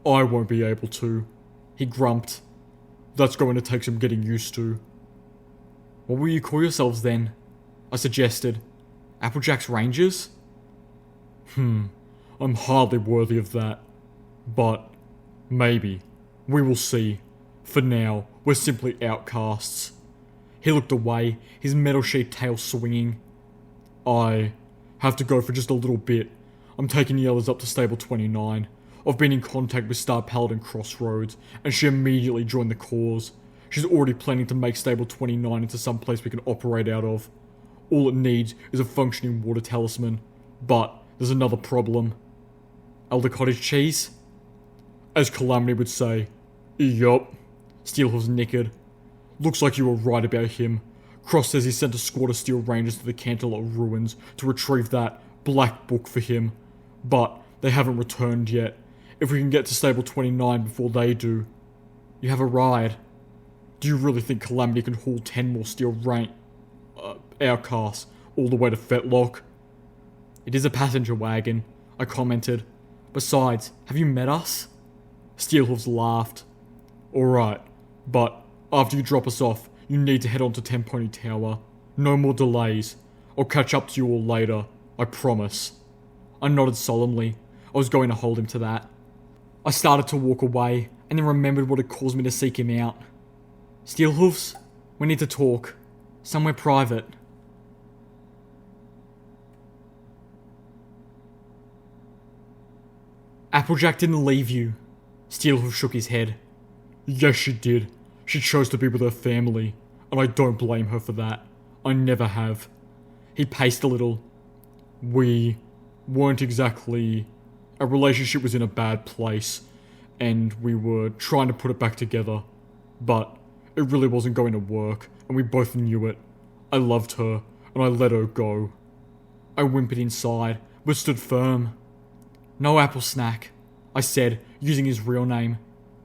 [SPEAKER 1] I won't be able to." He grumped. "That's going to take some getting used to." "What will you call yourselves then?" I suggested. "Applejack's Rangers?" I'm hardly worthy of that. But, maybe. We will see. For now, we're simply outcasts." He looked away, his metal-shaped tail swinging. "I have to go for just a little bit. I'm taking the others up to Stable 29. I've been in contact with Star Paladin Crossroads, and she immediately joined the cause. She's already planning to make Stable 29 into some place we can operate out of. All it needs is a functioning water talisman. But there's another problem." "Elder Cottage cheese?" "As Calamity would say, yup." Steelhooves nickered. "Looks like you were right about him. Cross says he sent a squad of Steel Rangers to the Canterlot Ruins to retrieve that black book for him. But they haven't returned yet. If we can get to Stable 29 before they do." "You have a ride." "Do you really think Calamity can haul 10 more outcasts all the way to Fetlock?" "It is a passenger wagon," I commented. "Besides, have you met us?" Steelhooves laughed. "Alright, but after you drop us off, you need to head on to Ten Pony Tower. No more delays. I'll catch up to you all later, I promise." I nodded solemnly. I was going to hold him to that. I started to walk away, and then remembered what had caused me to seek him out. "Steelhooves, we need to talk. Somewhere private." "Applejack didn't leave you." Steelhooves shook his head. "Yes, she did. She chose to be with her family, and I don't blame her for that. I never have." He paced a little. "We weren't exactly... Our relationship was in a bad place, and we were trying to put it back together. But it really wasn't going to work, and we both knew it. I loved her, and I let her go." I whimpered inside, but stood firm. "No apple snack," I said, using his real name.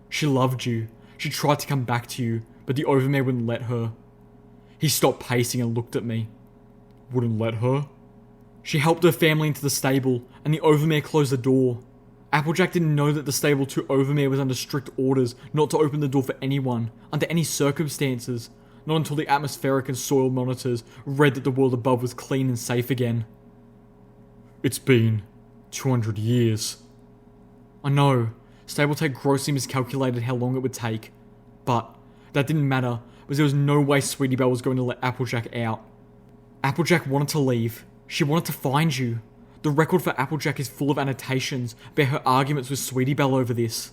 [SPEAKER 1] "She loved you. She tried to come back to you, but the Overmare wouldn't let her." He stopped pacing and looked at me. "Wouldn't let her?" "She helped her family into the stable, and the Overmare closed the door. Applejack didn't know that the Stable 2 Overmare was under strict orders not to open the door for anyone, under any circumstances, not until the atmospheric and soil monitors read that the world above was clean and safe again." "It's been 200 years. "I know. Stable-Tech grossly miscalculated how long it would take. But that didn't matter, because there was no way Sweetie Belle was going to let Applejack out. Applejack wanted to leave. She wanted to find you. The record for Applejack is full of annotations about her arguments with Sweetie Belle over this.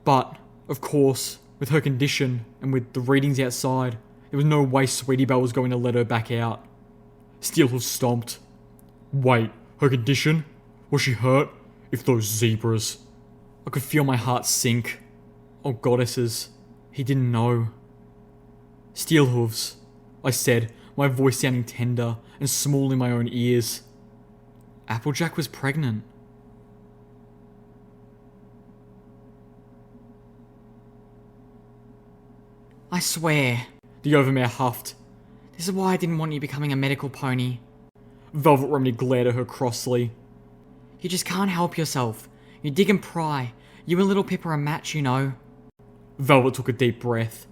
[SPEAKER 1] But, of course, with her condition, and with the readings outside, there was no way Sweetie Belle was going to let her back out." Steelhoof stomped. "Wait, her condition? Was she hurt? If those zebras..." I could feel my heart sink. Oh, goddesses. He didn't know. "Steelhooves," I said, my voice sounding tender and small in my own ears. "Applejack was pregnant."
[SPEAKER 3] I swear.
[SPEAKER 1] The overmare huffed.
[SPEAKER 3] This is why I didn't want you becoming a medical pony.
[SPEAKER 1] Velvet Remedy glared at her crossly.
[SPEAKER 3] You just can't help yourself. You dig and pry. You and Little Pip are a match, you know.
[SPEAKER 1] Velvet took a deep breath.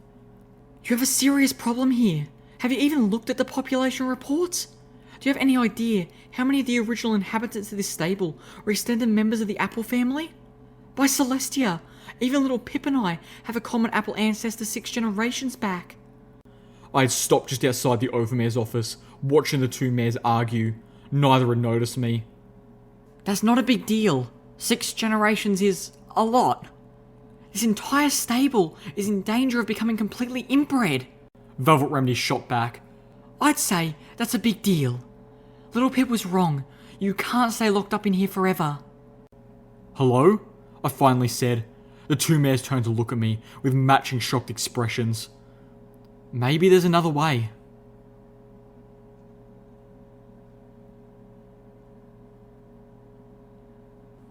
[SPEAKER 2] You have a serious problem here. Have you even looked at the population reports? Do you have any idea how many of the original inhabitants of this stable are extended members of the Apple family? By Celestia, even Little Pip and I have a common Apple ancestor 6 generations back.
[SPEAKER 1] I had stopped just outside the overmare's office, watching the two mares argue. Neither had noticed me.
[SPEAKER 2] That's not a big deal. 6 generations is a lot. This entire stable is in danger of becoming completely inbred.
[SPEAKER 1] Velvet Remedy shot back.
[SPEAKER 2] I'd say that's a big deal. Little Pip was wrong. You can't stay locked up in here forever.
[SPEAKER 1] Hello? I finally said. The two mares turned to look at me, with matching shocked expressions. Maybe there's another way.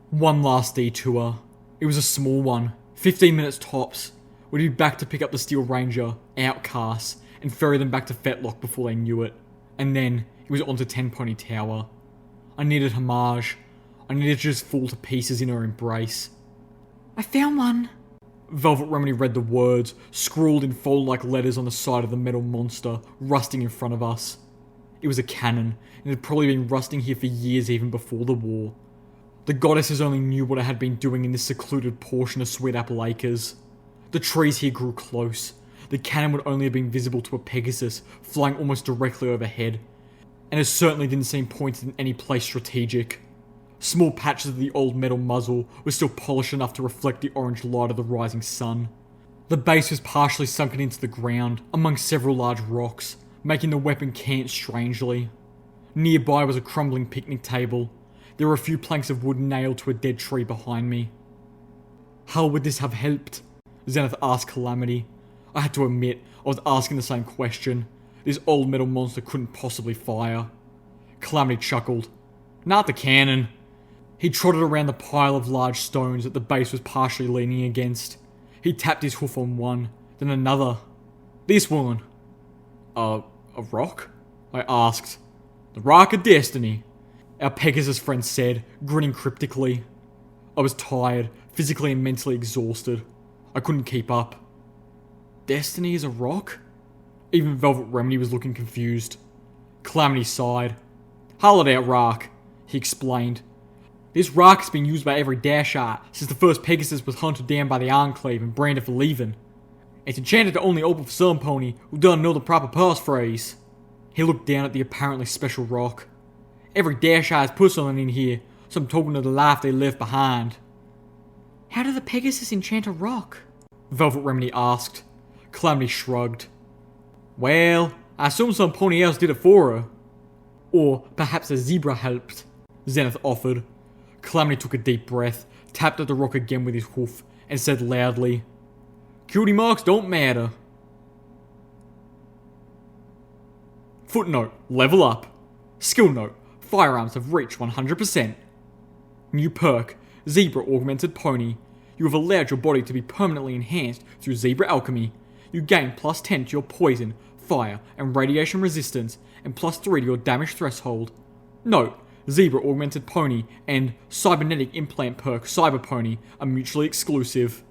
[SPEAKER 1] One last detour. It was a small one, 15 minutes tops. We'd be back to pick up the Steel Ranger, outcasts, and ferry them back to Fetlock before they knew it. And then, it was on to Ten Pony Tower. I needed homage. I needed to just fall to pieces in her embrace.
[SPEAKER 2] I found one.
[SPEAKER 1] Velvet Remedy read the words, scrawled in fold-like letters on the side of the metal monster, rusting in front of us. It was a cannon, and it had probably been rusting here for years even before the war. The goddesses only knew what I had been doing in this secluded portion of Sweet Apple Acres. The trees here grew close. The cannon would only have been visible to a Pegasus, flying almost directly overhead. And it certainly didn't seem pointed in any place strategic. Small patches of the old metal muzzle were still polished enough to reflect the orange light of the rising sun. The base was partially sunken into the ground, among several large rocks, making the weapon cant strangely. Nearby was a crumbling picnic table. There were a few planks of wood nailed to a dead tree behind me. How would this have helped? Zenith asked Calamity. I had to admit, I was asking the same question. This old metal monster couldn't possibly fire. Calamity chuckled. Not the cannon. He trotted around the pile of large stones that the base was partially leaning against. He tapped his hoof on one, then another. This one. A rock? I asked. The Rock of Destiny, our Pegasus friend said, grinning cryptically. I was tired, physically and mentally exhausted. I couldn't keep up. Destiny is a rock? Even Velvet Remedy was looking confused. Calamity sighed. Hollowed out rock, he explained. This rock has been used by every Dashite since the first Pegasus was hunted down by the Enclave and branded for leaving. It's enchanted to only open for some pony who doesn't know the proper passphrase. He looked down at the apparently special rock. Every Dashite has put something in here, some token of the life they left behind.
[SPEAKER 2] How did the Pegasus enchant a rock?
[SPEAKER 1] Velvet Remedy asked. Calamity shrugged. Well, I assume some pony else did it for her. Or perhaps a zebra helped, Zenith offered. Calamity took a deep breath, tapped at the rock again with his hoof, and said loudly, Cutie marks don't matter. Footnote, level up. Skill note, firearms have reached 100%. New perk, Zebra Augmented Pony. You have allowed your body to be permanently enhanced through Zebra Alchemy. You gain plus 10 to your poison, fire, and radiation resistance, and plus 3 to your damage threshold. Note, Zebra Augmented Pony and Cybernetic Implant perk Cyber Pony are mutually exclusive.